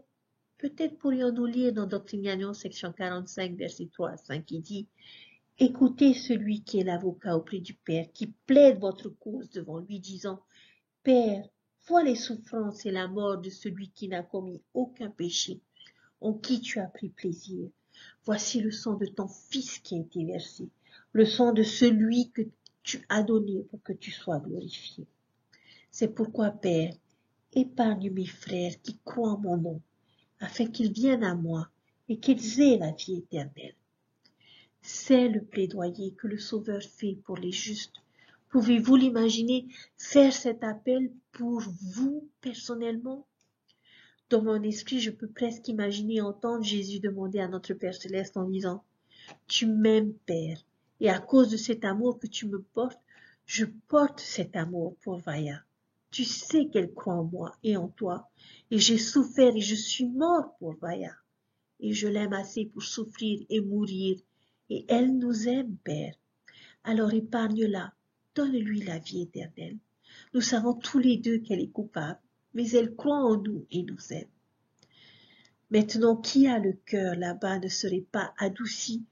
peut-être pourrions-nous lire dans Doctrinalion, section 45, verset 3 à 5, qui dit « Écoutez celui qui est l'avocat auprès du Père, qui plaide votre cause devant lui, disant « Père, vois les souffrances et la mort de celui qui n'a commis aucun péché, en qui tu as pris plaisir. Voici le sang de ton Fils qui a été versé, le sang de celui que tu as donné pour que tu sois glorifié. C'est pourquoi, Père, épargne mes frères qui croient en mon nom, afin qu'ils viennent à moi et qu'ils aient la vie éternelle. » C'est le plaidoyer que le Sauveur fait pour les justes. Pouvez-vous l'imaginer faire cet appel pour vous personnellement? Dans mon esprit, je peux presque imaginer entendre Jésus demander à notre Père Céleste en disant « Tu m'aimes, Père, et à cause de cet amour que tu me portes, je porte cet amour pour Vaya. Tu sais qu'elle croit en moi et en toi, et j'ai souffert et je suis mort pour Vaya. Et je l'aime assez pour souffrir et mourir, et elle nous aime, Père. Alors épargne-la, donne-lui la vie éternelle. Nous savons tous les deux qu'elle est coupable, mais elle croit en nous et nous aime. Maintenant, qui a le cœur là-bas ne serait pas adouci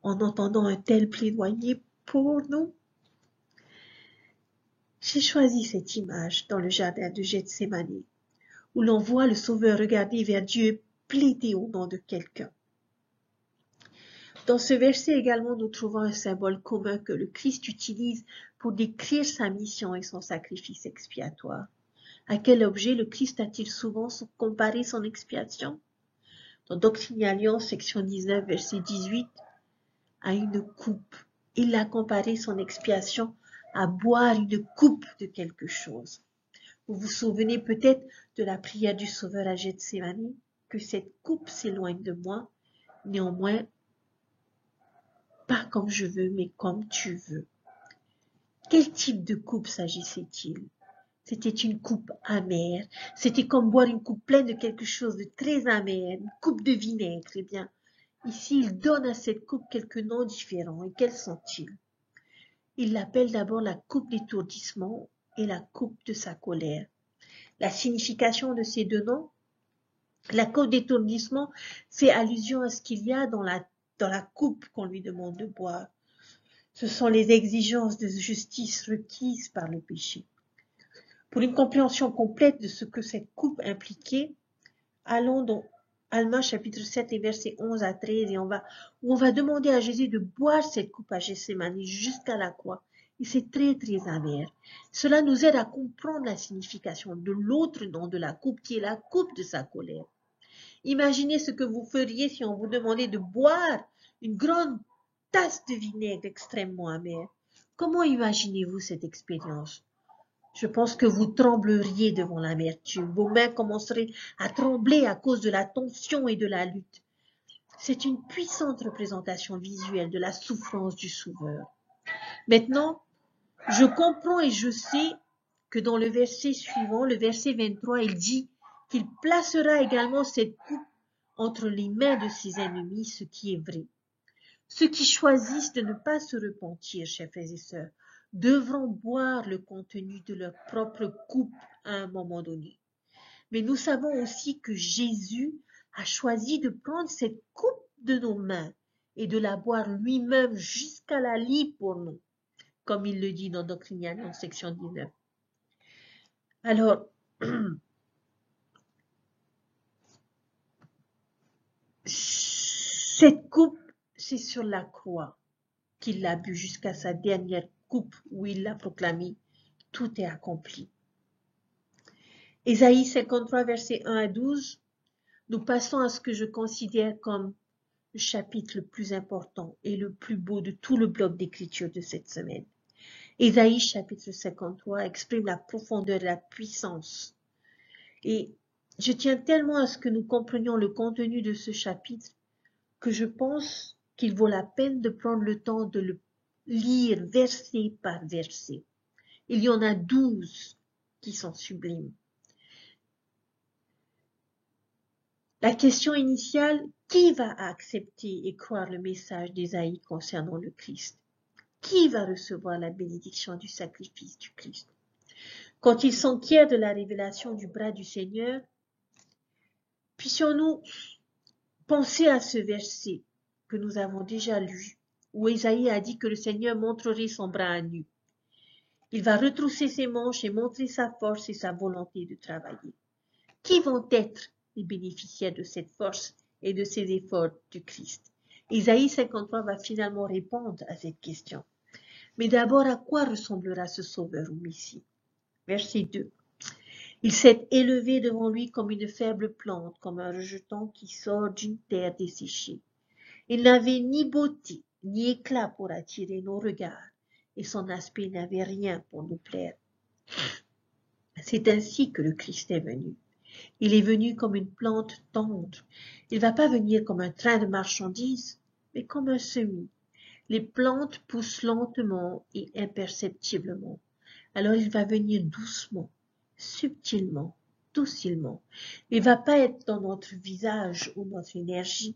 en entendant un tel plaidoyer pour nous? J'ai choisi cette image dans le jardin de Gethsémani, où l'on voit le Sauveur regarder vers Dieu et plaider au nom de quelqu'un. Dans ce verset également, nous trouvons un symbole commun que le Christ utilise pour décrire sa mission et son sacrifice expiatoire. À quel objet le Christ a-t-il souvent comparé son expiation? Dans Doctrinalion, section 19, verset 18, à une coupe. Il a comparé son expiation à boire une coupe de quelque chose. Vous vous souvenez peut-être de la prière du Sauveur à Gethsémani, que cette coupe s'éloigne de moi, néanmoins, pas comme je veux, mais comme tu veux. Quel type de coupe s'agissait-il? C'était une coupe amère. C'était comme boire une coupe pleine de quelque chose de très amer, une coupe de vinaigre. Eh bien, Ici, il donne à cette coupe quelques noms différents. Et quels sont-ils? Il l'appelle d'abord la coupe d'étourdissement et la coupe de sa colère. La signification de ces deux noms, la coupe d'étourdissement fait allusion à ce qu'il y a dans la coupe qu'on lui demande de boire. Ce sont les exigences de justice requises par le péché. Pour une compréhension complète de ce que cette coupe impliquait, allons dans Alma chapitre 7 et versets 11 à 13 où on va demander à Jésus de boire cette coupe à Gethsémani jusqu'à la croix. Et c'est très très amer. Cela nous aide à comprendre la signification de l'autre nom de la coupe qui est la coupe de sa colère. Imaginez ce que vous feriez si on vous demandait de boire une grande tasse de vinaigre extrêmement amer. Comment imaginez-vous cette expérience? Je pense que vous trembleriez devant l'amertume. Vos mains commenceraient à trembler à cause de la tension et de la lutte. C'est une puissante représentation visuelle de la souffrance du Sauveur. Maintenant, je comprends et je sais que dans le verset suivant, le verset 23, il dit qu'il placera également cette coupe entre les mains de ses ennemis, ce qui est vrai. Ceux qui choisissent de ne pas se repentir, chers frères et sœurs, devront boire le contenu de leur propre coupe à un moment donné. Mais nous savons aussi que Jésus a choisi de prendre cette coupe de nos mains et de la boire lui-même jusqu'à la lie pour nous, comme il le dit dans Doctrine en section 19. Alors, cette coupe, c'est sur la croix qu'il l'a bu jusqu'à sa dernière coupe où il l'a proclamé, tout est accompli. Ésaïe 53, versets 1 à 12, nous passons à ce que je considère comme le chapitre le plus important et le plus beau de tout le bloc d'écriture de cette semaine. Ésaïe chapitre 53 exprime la profondeur et la puissance. Et je tiens tellement à ce que nous comprenions le contenu de ce chapitre que je pense qu'il vaut la peine de prendre le temps de le lire verset par verset. Il y en a 12 qui sont sublimes. La question initiale, qui va accepter et croire le message d'Ésaïe concernant le Christ? Qui va recevoir la bénédiction du sacrifice du Christ? Quand il s'enquiert de la révélation du bras du Seigneur, puissions-nous penser à ce verset que nous avons déjà lu, où Ésaïe a dit que le Seigneur montrerait son bras à nu. Il va retrousser ses manches et montrer sa force et sa volonté de travailler. Qui vont être les bénéficiaires de cette force et de ces efforts du Christ? Ésaïe 53 va finalement répondre à cette question. Mais d'abord, à quoi ressemblera ce Sauveur ou Messie? Verset 2. Il s'est élevé devant lui comme une faible plante, comme un rejeton qui sort d'une terre desséchée. Il n'avait ni beauté, ni éclat pour attirer nos regards, et son aspect n'avait rien pour nous plaire. C'est ainsi que le Christ est venu. Il est venu comme une plante tendre. Il ne va pas venir comme un train de marchandises, mais comme un semis. Les plantes poussent lentement et imperceptiblement. Alors il va venir doucement, subtilement, docilement. Il ne va pas être dans notre visage ou notre énergie.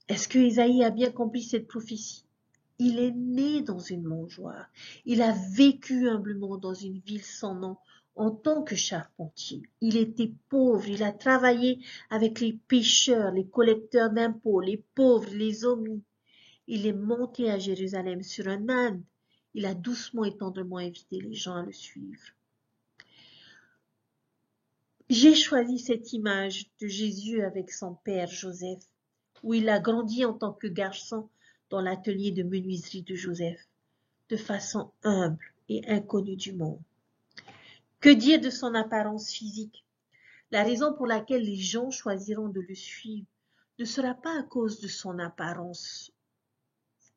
Est-ce que Ésaïe a bien compris cette prophétie? Il est né dans une mangeoire. Il a vécu humblement dans une ville sans nom en tant que charpentier. Il était pauvre. Il a travaillé avec les pêcheurs, les collecteurs d'impôts, les pauvres, les omis. Il est monté à Jérusalem sur un âne. Il a doucement et tendrement invité les gens à le suivre. J'ai choisi cette image de Jésus avec son père Joseph, où il a grandi en tant que garçon dans l'atelier de menuiserie de Joseph, de façon humble et inconnue du monde. Que dire de son apparence physique? La raison pour laquelle les gens choisiront de le suivre ne sera pas à cause de son apparence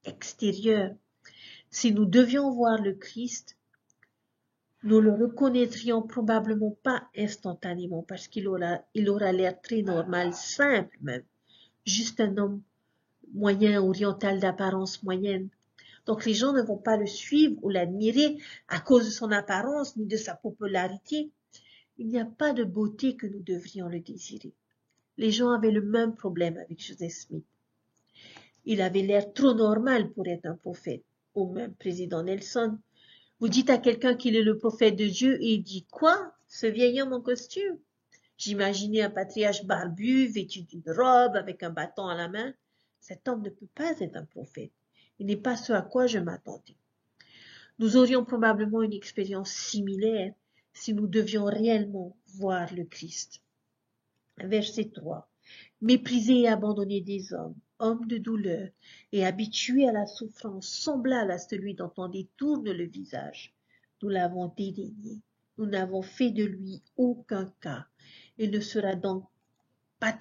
extérieure. Si nous devions voir le Christ, nous le reconnaîtrions probablement pas instantanément parce qu'il aura l'air très normal, simple même, juste un homme moyen, oriental d'apparence moyenne. Donc les gens ne vont pas le suivre ou l'admirer à cause de son apparence ni de sa popularité. Il n'y a pas de beauté que nous devrions le désirer. Les gens avaient le même problème avec Joseph Smith. Il avait l'air trop normal pour être un prophète. Ou même président Nelson. Vous dites à quelqu'un qu'il est le prophète de Dieu et il dit quoi? Ce vieil homme en costume? J'imaginais un patriarche barbu, vêtu d'une robe, avec un bâton à la main. Cet homme ne peut pas être un prophète. Il n'est pas ce à quoi je m'attendais. Nous aurions probablement une expérience similaire si nous devions réellement voir le Christ. Verset 3. Méprisé et abandonné des hommes, homme de douleur et habitué à la souffrance, semblable à celui dont on détourne le visage. Nous l'avons dédaigné. Nous n'avons fait de lui aucun cas. Il ne sera donc pas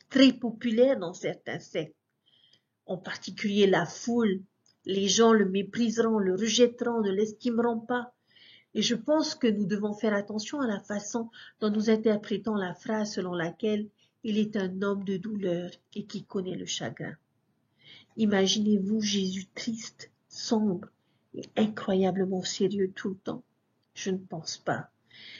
très populaire dans certains sectes, en particulier la foule. Les gens le mépriseront, le rejetteront, ne l'estimeront pas. Et je pense que nous devons faire attention à la façon dont nous interprétons la phrase selon laquelle il est un homme de douleur et qui connaît le chagrin. Imaginez-vous Jésus triste, sombre et incroyablement sérieux tout le temps? Je ne pense pas.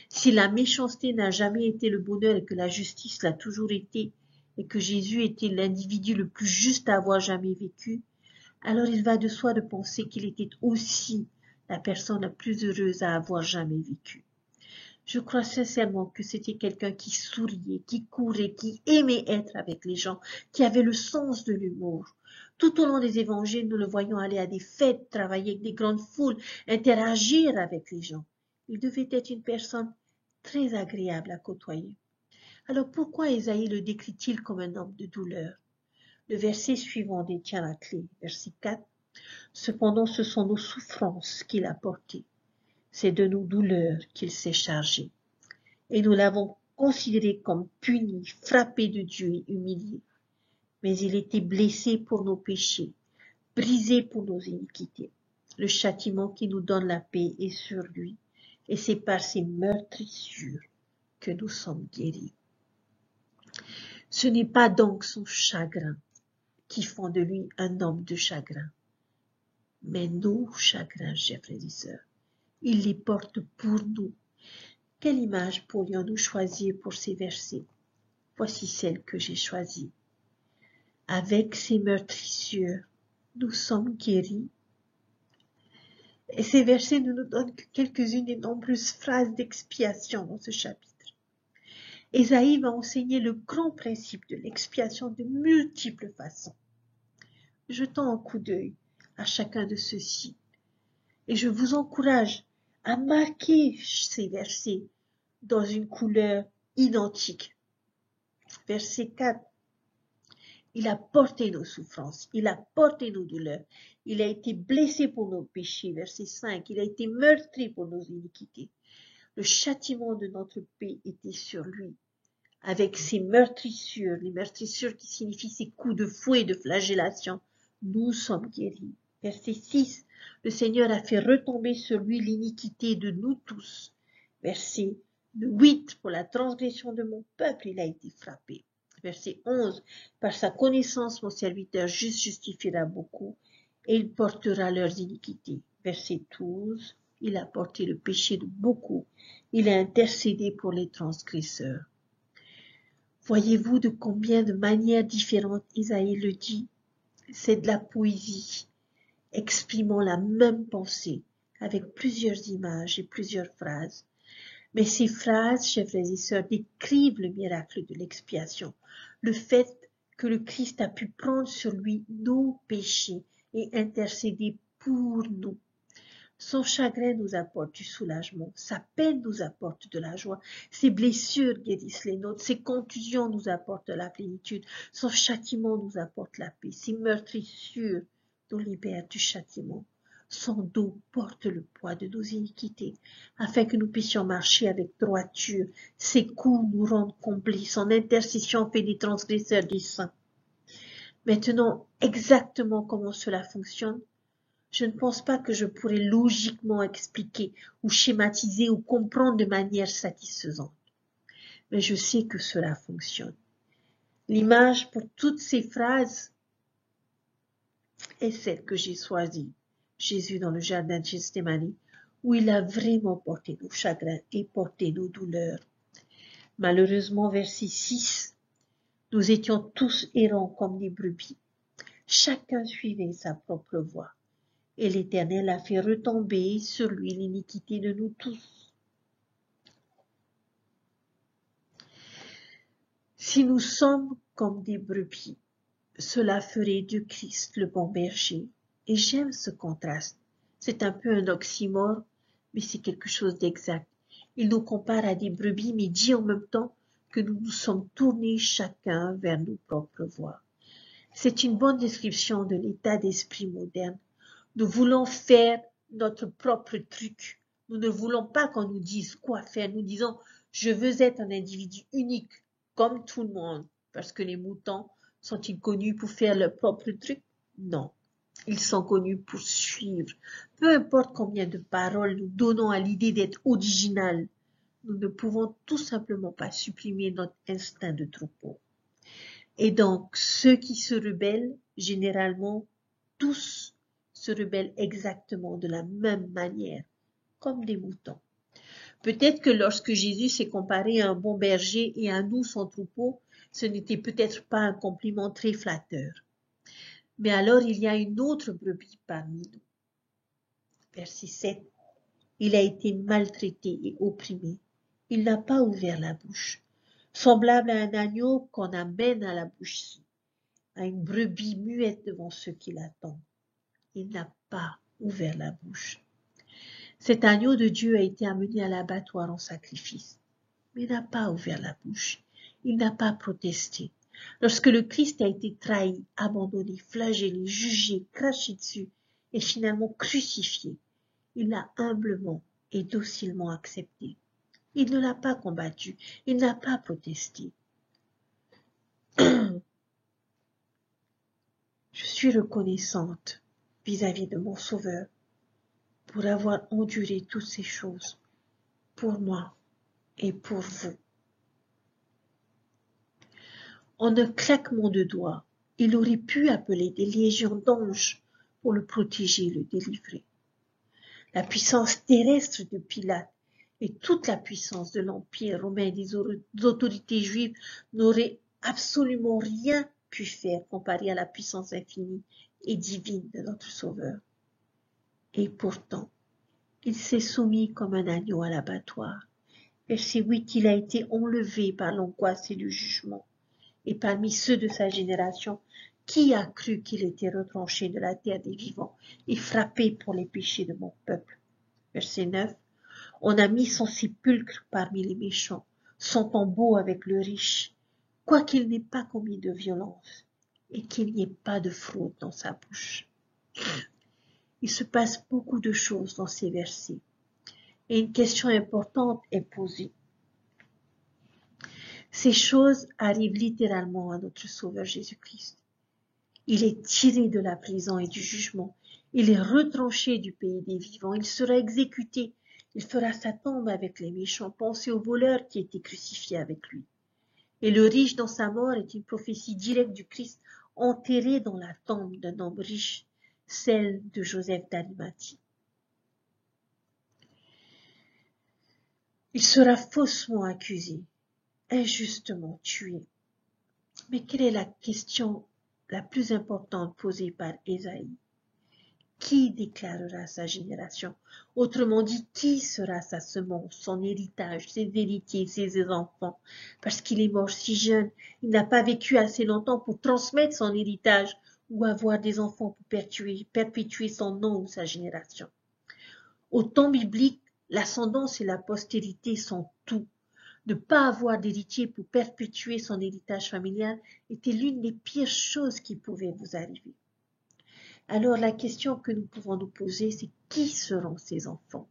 Si la méchanceté n'a jamais été le bonheur et que la justice l'a toujours été, et que Jésus était l'individu le plus juste à avoir jamais vécu, alors il va de soi de penser qu'il était aussi la personne la plus heureuse à avoir jamais vécu. Je crois sincèrement que c'était quelqu'un qui souriait, qui courait, qui aimait être avec les gens, qui avait le sens de l'humour. Tout au long des évangiles, nous le voyons aller à des fêtes, travailler avec des grandes foules, interagir avec les gens. Il devait être une personne très agréable à côtoyer. Alors pourquoi Ésaïe le décrit-il comme un homme de douleur? Le verset suivant détient la clé, verset 4. Cependant, ce sont nos souffrances qu'il a portées. C'est de nos douleurs qu'il s'est chargé. Et nous l'avons considéré comme puni, frappé de Dieu et humilié. Mais il était blessé pour nos péchés, brisé pour nos iniquités. Le châtiment qui nous donne la paix est sur lui, et c'est par ses meurtrissures que nous sommes guéris. Ce n'est pas donc son chagrin qui font de lui un homme de chagrin, mais nos chagrins, chers frères et sœurs. Il les porte pour nous. Quelle image pourrions-nous choisir pour ces versets? Voici celle que j'ai choisie. Avec ces meurtrissures, nous sommes guéris. Et ces versets ne nous donnent que quelques-unes des nombreuses phrases d'expiation dans ce chapitre. Ésaïe va enseigner le grand principe de l'expiation de multiples façons. Jetons un coup d'œil à chacun de ceux-ci. Et je vous encourage à marquer ces versets dans une couleur identique. Verset 4. Il a porté nos souffrances, il a porté nos douleurs, il a été blessé pour nos péchés. Verset 5. Il a été meurtri pour nos iniquités. Le châtiment de notre paix était sur lui. Avec ses meurtrissures, les meurtrissures qui signifient ces coups de fouet, de flagellation, nous sommes guéris. Verset 6. Le Seigneur a fait retomber sur lui l'iniquité de nous tous. Verset 8. Pour la transgression de mon peuple, il a été frappé. Verset 11. Par sa connaissance, mon serviteur juste justifiera beaucoup, et il portera leurs iniquités. Verset 12. Il a porté le péché de beaucoup. Il a intercédé pour les transgresseurs. Voyez-vous de combien de manières différentes Isaïe le dit? C'est de la poésie, exprimant la même pensée, avec plusieurs images et plusieurs phrases. Mais ces phrases, chers frères et sœurs, décrivent le miracle de l'expiation, le fait que le Christ a pu prendre sur lui nos péchés et intercéder pour nous. Son chagrin nous apporte du soulagement, sa peine nous apporte de la joie, ses blessures guérissent les nôtres, ses contusions nous apportent la plénitude, son châtiment nous apporte la paix, ses meurtrissures nous libèrent du châtiment. Son dos porte le poids de nos iniquités, afin que nous puissions marcher avec droiture. Ses coups nous rendent comblés, son intercession fait des transgresseurs des saints. Maintenant, exactement comment cela fonctionne, je ne pense pas que je pourrais logiquement expliquer ou schématiser ou comprendre de manière satisfaisante. Mais je sais que cela fonctionne. L'image pour toutes ces phrases est celle que j'ai choisie. Jésus dans le jardin de Gethsémani, où il a vraiment porté nos chagrins et porté nos douleurs. Malheureusement, verset 6, nous étions tous errants comme des brebis. Chacun suivait sa propre voie, et l'Éternel a fait retomber sur lui l'iniquité de nous tous. Si nous sommes comme des brebis, cela ferait du Christ le bon berger. Et j'aime ce contraste. C'est un peu un oxymore, mais c'est quelque chose d'exact. Il nous compare à des brebis, mais dit en même temps que nous nous sommes tournés chacun vers nos propres voies. C'est une bonne description de l'état d'esprit moderne. Nous voulons faire notre propre truc. Nous ne voulons pas qu'on nous dise quoi faire. Nous disons, je veux être un individu unique, comme tout le monde. Parce que les moutons, sont-ils connus pour faire leur propre truc? Non. Ils sont connus pour suivre. Peu importe combien de paroles nous donnons à l'idée d'être original, nous ne pouvons tout simplement pas supprimer notre instinct de troupeau. Et donc, ceux qui se rebellent, généralement, tous se rebellent exactement de la même manière, comme des moutons. Peut-être que lorsque Jésus s'est comparé à un bon berger et à nous, son troupeau, ce n'était peut-être pas un compliment très flatteur. Mais alors il y a une autre brebis parmi nous. Verset 7. Il a été maltraité et opprimé. Il n'a pas ouvert la bouche. Semblable à un agneau qu'on amène à la boucherie, à une brebis muette devant ceux qui l'attendent. Il n'a pas ouvert la bouche. Cet agneau de Dieu a été amené à l'abattoir en sacrifice, mais il n'a pas ouvert la bouche. Il n'a pas protesté. Lorsque le Christ a été trahi, abandonné, flagellé, jugé, craché dessus et finalement crucifié, il l'a humblement et docilement accepté. Il ne l'a pas combattu, il n'a pas protesté. Je suis reconnaissante vis-à-vis de mon Sauveur pour avoir enduré toutes ces choses pour moi et pour vous. En un claquement de doigts, il aurait pu appeler des légions d'anges pour le protéger et le délivrer. La puissance terrestre de Pilate et toute la puissance de l'Empire romain et des autorités juives n'auraient absolument rien pu faire comparé à la puissance infinie et divine de notre Sauveur. Et pourtant, il s'est soumis comme un agneau à l'abattoir. Verset 8, il a été enlevé par l'angoisse et le jugement. Et parmi ceux de sa génération, qui a cru qu'il était retranché de la terre des vivants et frappé pour les péchés de mon peuple? Verset 9. On a mis son sépulcre parmi les méchants, son tombeau avec le riche, quoiqu'il n'ait pas commis de violence et qu'il n'y ait pas de fraude dans sa bouche. Il se passe beaucoup de choses dans ces versets. Et une question importante est posée. Ces choses arrivent littéralement à notre Sauveur Jésus-Christ. Il est tiré de la prison et du jugement. Il est retranché du pays des vivants. Il sera exécuté. Il fera sa tombe avec les méchants. Pensez au voleur qui a été crucifié avec lui. Et le riche dans sa mort est une prophétie directe du Christ enterré dans la tombe d'un homme riche, celle de Joseph d'Arimathie. Il sera faussement accusé, injustement tué. Mais quelle est la question la plus importante posée par Ésaïe? Qui déclarera sa génération? Autrement dit, qui sera sa semence, son héritage, ses héritiers, ses enfants? Parce qu'il est mort si jeune, il n'a pas vécu assez longtemps pour transmettre son héritage ou avoir des enfants pour perpétuer son nom ou sa génération. Au temps biblique, l'ascendance et la postérité sont tout. Ne pas avoir d'héritier pour perpétuer son héritage familial était l'une des pires choses qui pouvaient vous arriver. Alors la question que nous pouvons nous poser, c'est qui seront ces enfants?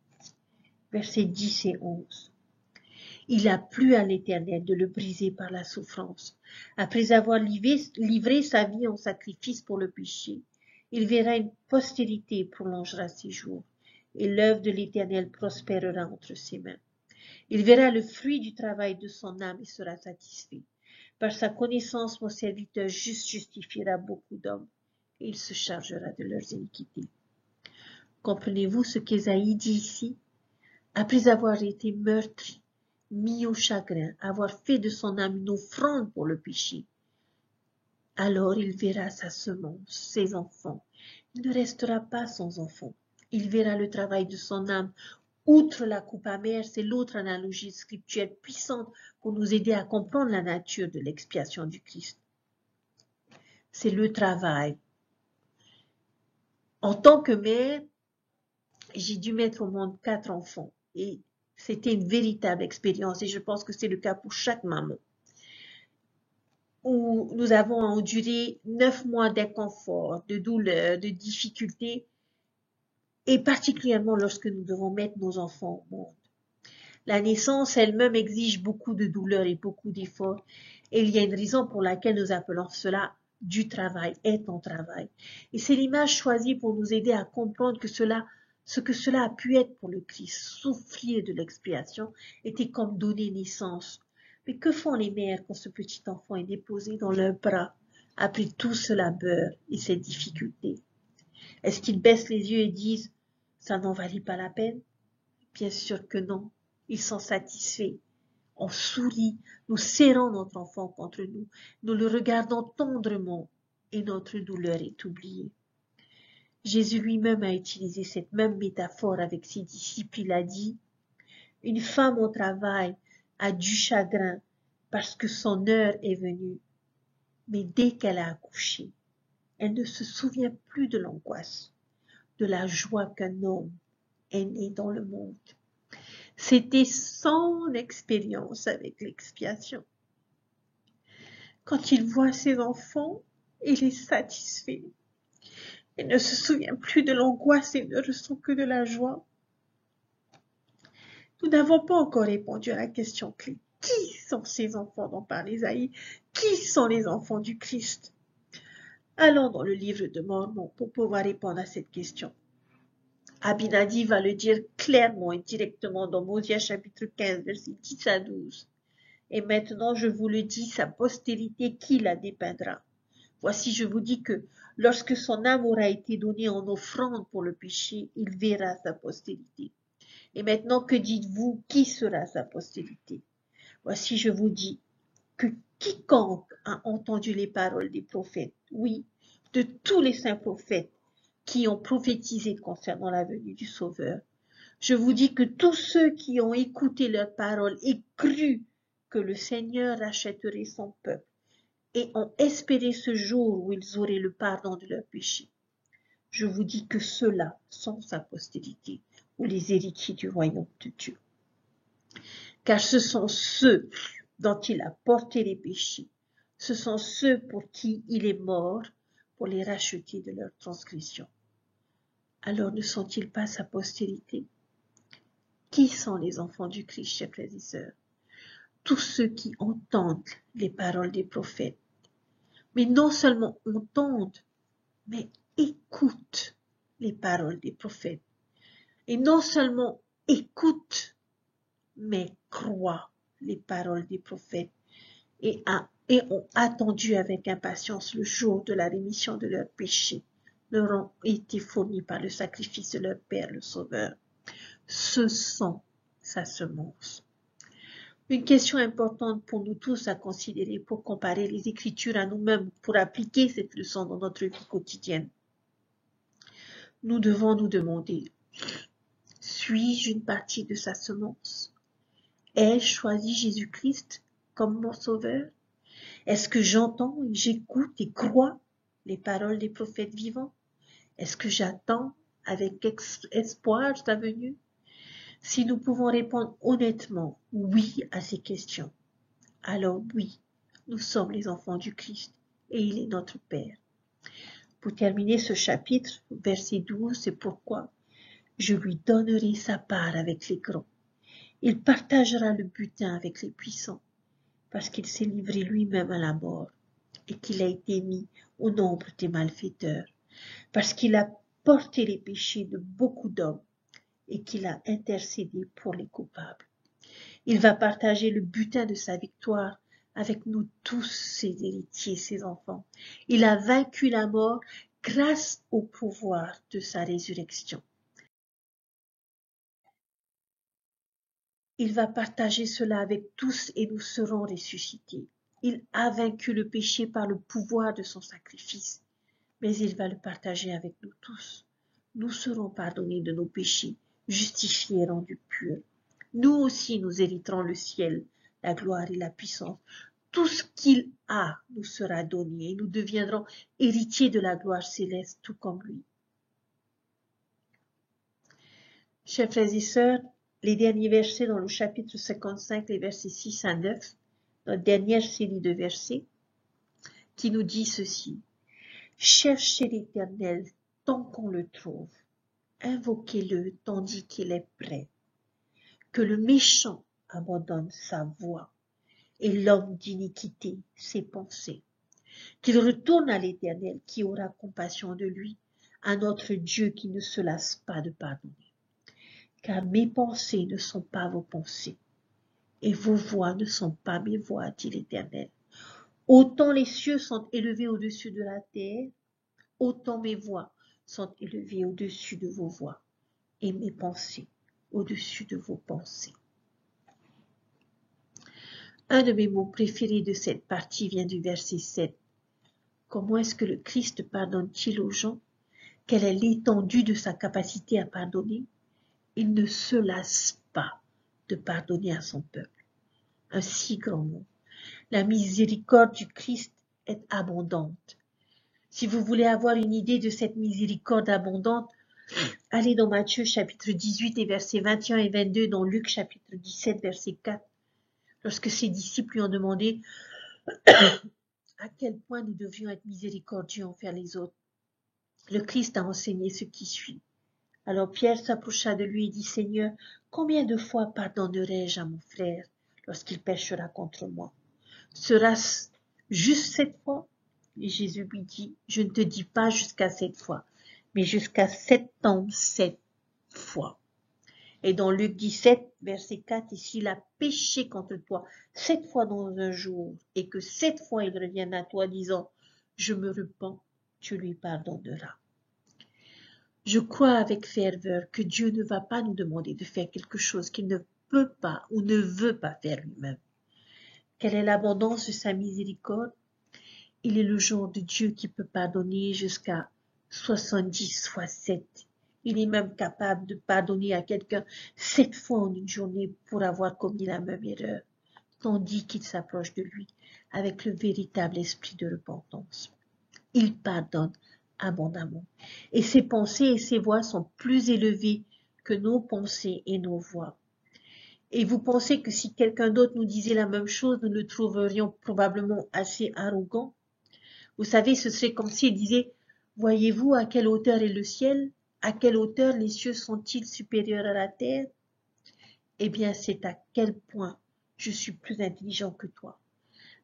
Versets 10 et 11. Il a plu à l'Éternel de le briser par la souffrance. Après avoir livré sa vie en sacrifice pour le péché, il verra une postérité prolongera ses jours, et l'œuvre de l'Éternel prospérera entre ses mains. Il verra le fruit du travail de son âme et sera satisfait. Par sa connaissance, mon serviteur juste justifiera beaucoup d'hommes, et il se chargera de leurs iniquités. Comprenez-vous ce qu'Ésaïe dit ici? Après avoir été meurtri, mis au chagrin, avoir fait de son âme une offrande pour le péché, Alors il verra sa semence, ses enfants. Il ne restera pas sans enfants. Il verra le travail de son âme. Outre la coupe amère, c'est l'autre analogie scripturelle puissante pour nous aider à comprendre la nature de l'expiation du Christ. C'est le travail. En tant que mère, j'ai dû mettre au monde 4 enfants et c'était une véritable expérience et je pense que c'est le cas pour chaque maman. Où nous avons enduré 9 mois d'inconfort, de douleur, de difficultés et particulièrement lorsque nous devons mettre nos enfants au monde. La naissance elle-même exige beaucoup de douleur et beaucoup d'efforts et il y a une raison pour laquelle nous appelons cela du travail, est en travail. Et c'est l'image choisie pour nous aider à comprendre que ce que cela a pu être pour le Christ, souffrir de l'expiation, était comme donner naissance. Mais que font les mères quand ce petit enfant est déposé dans leurs bras après tout ce labeur et ces difficultés? Est-ce qu'ils baissent les yeux et disent « ça n'en valait pas la peine » ? Bien sûr que non. Ils sont satisfaits. On sourit, nous serrons notre enfant contre nous, nous le regardons tendrement et notre douleur est oubliée. Jésus lui-même a utilisé cette même métaphore avec ses disciples. Il a dit, une femme au travail a du chagrin parce que son heure est venue, mais dès qu'elle a accouché, elle ne se souvient plus de l'angoisse, de la joie qu'un homme est né dans le monde. C'était son expérience avec l'expiation. Quand il voit ses enfants, il est satisfait. Il ne se souvient plus de l'angoisse et ne ressent que de la joie. Nous n'avons pas encore répondu à la question clé. Qui sont ces enfants dont parle Isaïe? Qui sont les enfants du Christ? Allons dans le livre de Mormon pour pouvoir répondre à cette question. Abinadi va le dire clairement et directement dans Mosia chapitre 15, versets 10 à 12. Et maintenant, je vous le dis, sa postérité, qui la dépeindra? Voici, je vous dis que lorsque son âme aura été donnée en offrande pour le péché, il verra sa postérité. Et maintenant, que dites-vous, qui sera sa postérité? Voici, je vous dis que quiconque a entendu les paroles des prophètes, oui, de tous les saints prophètes qui ont prophétisé concernant la venue du Sauveur, je vous dis que tous ceux qui ont écouté leurs paroles et cru que le Seigneur rachèterait son peuple et ont espéré ce jour où ils auraient le pardon de leurs péchés, je vous dis que ceux-là sont sa postérité ou les héritiers du royaume de Dieu. Car ce sont ceux dont il a porté les péchés, ce sont ceux pour qui il est mort pour les racheter de leurs transgressions. Alors ne sont-ils pas sa postérité? Qui sont les enfants du Christ, chers frères et sœurs? Tous ceux qui entendent les paroles des prophètes. Mais non seulement entendent, mais écoutent les paroles des prophètes. Et non seulement écoutent, mais croient les paroles des prophètes et ont attendu avec impatience le jour de la rémission de leurs péchés, leur ont été fournis par le sacrifice de leur Père, le Sauveur. Ce sont sa semence. Une question importante pour nous tous à considérer pour comparer les Écritures à nous-mêmes, pour appliquer cette leçon dans notre vie quotidienne. Nous devons nous demander, suis-je une partie de sa semence? Ai-je choisi Jésus-Christ comme mon sauveur? Est-ce que j'entends et j'écoute et crois les paroles des prophètes vivants? Est-ce que j'attends avec espoir sa venue? Si nous pouvons répondre honnêtement oui à ces questions, alors oui, nous sommes les enfants du Christ et il est notre Père. Pour terminer ce chapitre, verset 12, c'est pourquoi je lui donnerai sa part avec les grands. Il partagera le butin avec les puissants, parce qu'il s'est livré lui-même à la mort et qu'il a été mis au nombre des malfaiteurs, parce qu'il a porté les péchés de beaucoup d'hommes et qu'il a intercédé pour les coupables. Il va partager le butin de sa victoire avec nous tous, ses héritiers, ses enfants. Il a vaincu la mort grâce au pouvoir de sa résurrection. Il va partager cela avec tous et nous serons ressuscités. Il a vaincu le péché par le pouvoir de son sacrifice, mais il va le partager avec nous tous. Nous serons pardonnés de nos péchés, justifiés et rendus purs. Nous aussi, nous hériterons le ciel, la gloire et la puissance. Tout ce qu'il a nous sera donné et nous deviendrons héritiers de la gloire céleste, tout comme lui. Chers frères et sœurs, les derniers versets dans le chapitre 55, les versets 6 à 9, notre dernière série de versets, qui nous dit ceci. Cherchez l'Éternel tant qu'on le trouve. Invoquez-le tandis qu'il est prêt. Que le méchant abandonne sa voie et l'homme d'iniquité ses pensées. Qu'il retourne à l'Éternel qui aura compassion de lui, à notre Dieu qui ne se lasse pas de pardonner. Car mes pensées ne sont pas vos pensées, et vos voix ne sont pas mes voix, dit l'Éternel. Autant les cieux sont élevés au-dessus de la terre, autant mes voix sont élevées au-dessus de vos voix, et mes pensées au-dessus de vos pensées. Un de mes mots préférés de cette partie vient du verset 7. Comment est-ce que le Christ pardonne-t-il aux gens? Quelle est l'étendue de sa capacité à pardonner? Il ne se lasse pas de pardonner à son peuple. Un si grand mot. La miséricorde du Christ est abondante. Si vous voulez avoir une idée de cette miséricorde abondante, allez dans Matthieu chapitre 18 et versets 21 et 22, dans Luc chapitre 17 verset 4. Lorsque ses disciples lui ont demandé à quel point nous devions être miséricordieux envers les autres, le Christ a enseigné ce qui suit. Alors Pierre s'approcha de lui et dit, Seigneur, combien de fois pardonnerai-je à mon frère lorsqu'il péchera contre moi? Sera-ce juste 7 fois? Et Jésus lui dit, je ne te dis pas jusqu'à 7 fois, mais jusqu'à 77 fois. Et dans Luc 17, verset 4, et s'il a péché contre toi 7 fois dans un jour, et que 7 fois il revienne à toi disant, je me repens, tu lui pardonneras. Je crois avec ferveur que Dieu ne va pas nous demander de faire quelque chose qu'il ne peut pas ou ne veut pas faire lui-même. Quelle est l'abondance de sa miséricorde? Il est le genre de Dieu qui peut pardonner jusqu'à 70 fois 7. Il est même capable de pardonner à quelqu'un 7 fois en une journée pour avoir commis la même erreur, tandis qu'il s'approche de lui avec le véritable esprit de repentance. Il pardonne abondamment. Et ses pensées et ses voix sont plus élevées que nos pensées et nos voix. Et vous pensez que si quelqu'un d'autre nous disait la même chose, nous le trouverions probablement assez arrogant? Vous savez, ce serait comme s'il disait, voyez-vous à quelle hauteur est le ciel? À quelle hauteur les cieux sont-ils supérieurs à la terre? Eh bien, c'est à quel point je suis plus intelligent que toi.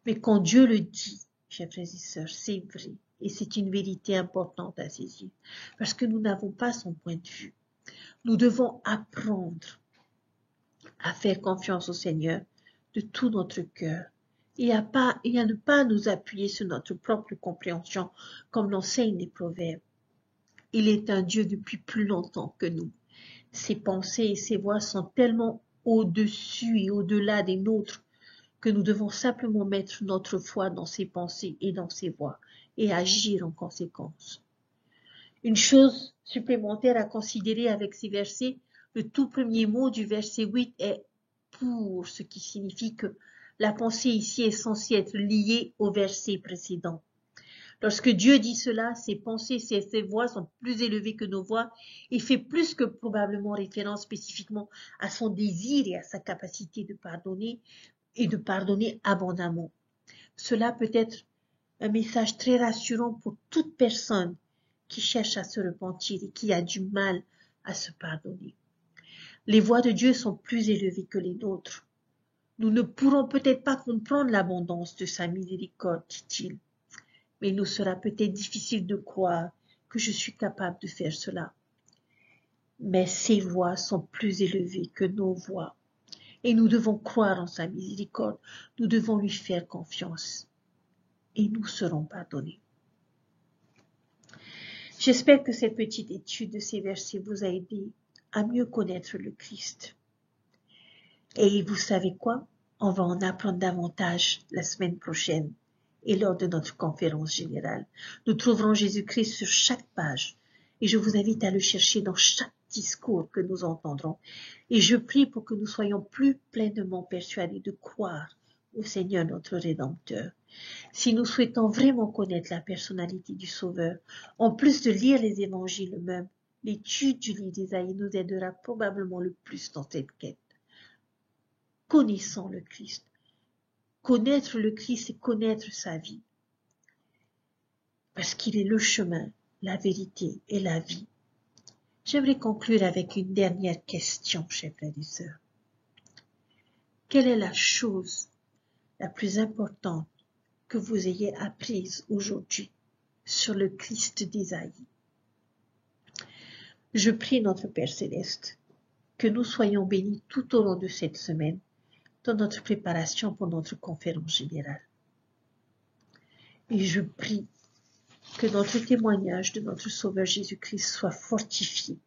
Mais quand Dieu le dit, chers frères et sœurs, c'est vrai. Et c'est une vérité importante à saisir. Parce que nous n'avons pas son point de vue. Nous devons apprendre à faire confiance au Seigneur de tout notre cœur et à ne pas nous appuyer sur notre propre compréhension comme l'enseignent les proverbes. Il est un Dieu depuis plus longtemps que nous. Ses pensées et ses voix sont tellement au-dessus et au-delà des nôtres que nous devons simplement mettre notre foi dans ses pensées et dans ses voix et agir en conséquence. Une chose supplémentaire à considérer avec ces versets, le tout premier mot du verset 8 est « pour », ce qui signifie que la pensée ici est censée être liée au verset précédent. Lorsque Dieu dit cela, ses pensées, ses voix sont plus élevées que nos voix. Il fait plus que probablement référence spécifiquement à son désir et à sa capacité de pardonner et de pardonner abondamment. Cela peut être un message très rassurant pour toute personne qui cherche à se repentir et qui a du mal à se pardonner. Les voies de Dieu sont plus élevées que les nôtres. Nous ne pourrons peut-être pas comprendre l'abondance de sa miséricorde, dit-il, mais il nous sera peut-être difficile de croire que je suis capable de faire cela. Mais ses voies sont plus élevées que nos voies, et nous devons croire en sa miséricorde, nous devons lui faire confiance, et nous serons pardonnés. J'espère que cette petite étude de ces versets vous a aidé à mieux connaître le Christ. Et vous savez quoi? On va en apprendre davantage la semaine prochaine et lors de notre conférence générale. Nous trouverons Jésus-Christ sur chaque page et je vous invite à le chercher dans chaque discours que nous entendrons. Et je prie pour que nous soyons plus pleinement persuadés de croire au Seigneur notre Rédempteur. Si nous souhaitons vraiment connaître la personnalité du Sauveur, en plus de lire les évangiles eux-mêmes, l'étude du livre d'Ésaïe nous aidera probablement le plus dans cette quête. Connaissons le Christ. Connaître le Christ, c'est connaître sa vie. Parce qu'il est le chemin, la vérité et la vie. J'aimerais conclure avec une dernière question, chers frères et sœurs. Quelle est la chose la plus importante que vous ayez apprise aujourd'hui sur le Christ d'Ésaïe? Je prie notre Père Céleste que nous soyons bénis tout au long de cette semaine dans notre préparation pour notre conférence générale. Et je prie que notre témoignage de notre Sauveur Jésus-Christ soit fortifié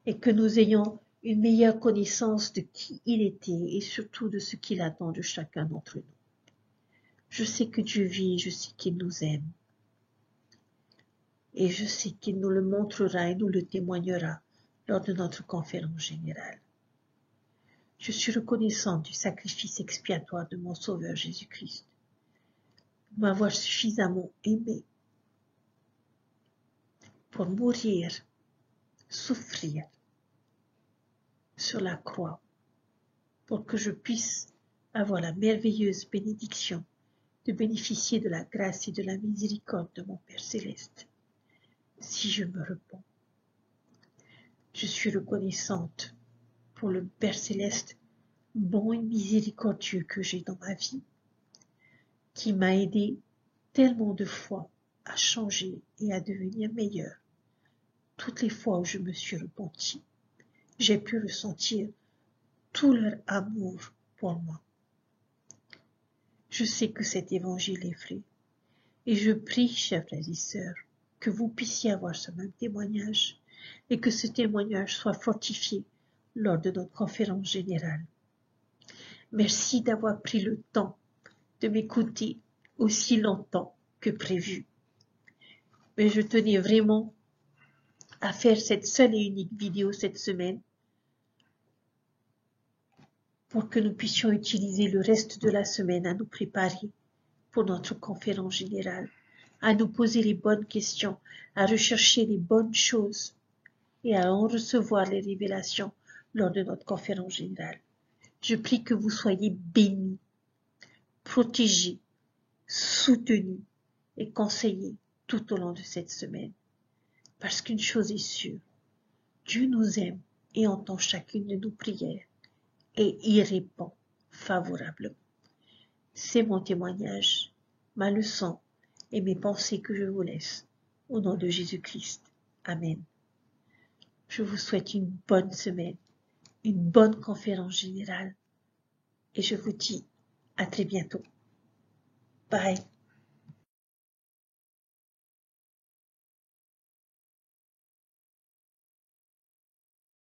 et que nous ayons une meilleure connaissance de qui il était et surtout de ce qu'il attend de chacun d'entre nous. Je sais que Dieu vit, je sais qu'il nous aime et je sais qu'il nous le montrera et nous le témoignera lors de notre conférence générale. Je suis reconnaissante du sacrifice expiatoire de mon Sauveur Jésus-Christ, de m'avoir suffisamment aimé pour mourir, souffrir sur la croix, pour que je puisse avoir la merveilleuse bénédiction de bénéficier de la grâce et de la miséricorde de mon Père Céleste, si je me repens. Je suis reconnaissante pour le Père Céleste, bon et miséricordieux que j'ai dans ma vie, qui m'a aidé tellement de fois à changer et à devenir meilleur. Toutes les fois où je me suis repentie, j'ai pu ressentir tout leur amour pour moi. Je sais que cet évangile est vrai, et je prie, chers frères et sœurs, que vous puissiez avoir ce même témoignage, et que ce témoignage soit fortifié lors de notre conférence générale. Merci d'avoir pris le temps de m'écouter aussi longtemps que prévu. Mais je tenais vraiment à faire cette seule et unique vidéo cette semaine pour que nous puissions utiliser le reste de la semaine à nous préparer pour notre conférence générale, à nous poser les bonnes questions, à rechercher les bonnes choses et à en recevoir les révélations lors de notre conférence générale. Je prie que vous soyez bénis, protégés, soutenus et conseillés tout au long de cette semaine. Parce qu'une chose est sûre, Dieu nous aime et entend chacune de nos prières et y répond favorablement. C'est mon témoignage, ma leçon et mes pensées que je vous laisse. Au nom de Jésus-Christ. Amen. Je vous souhaite une bonne semaine, une bonne conférence générale et je vous dis à très bientôt. Bye.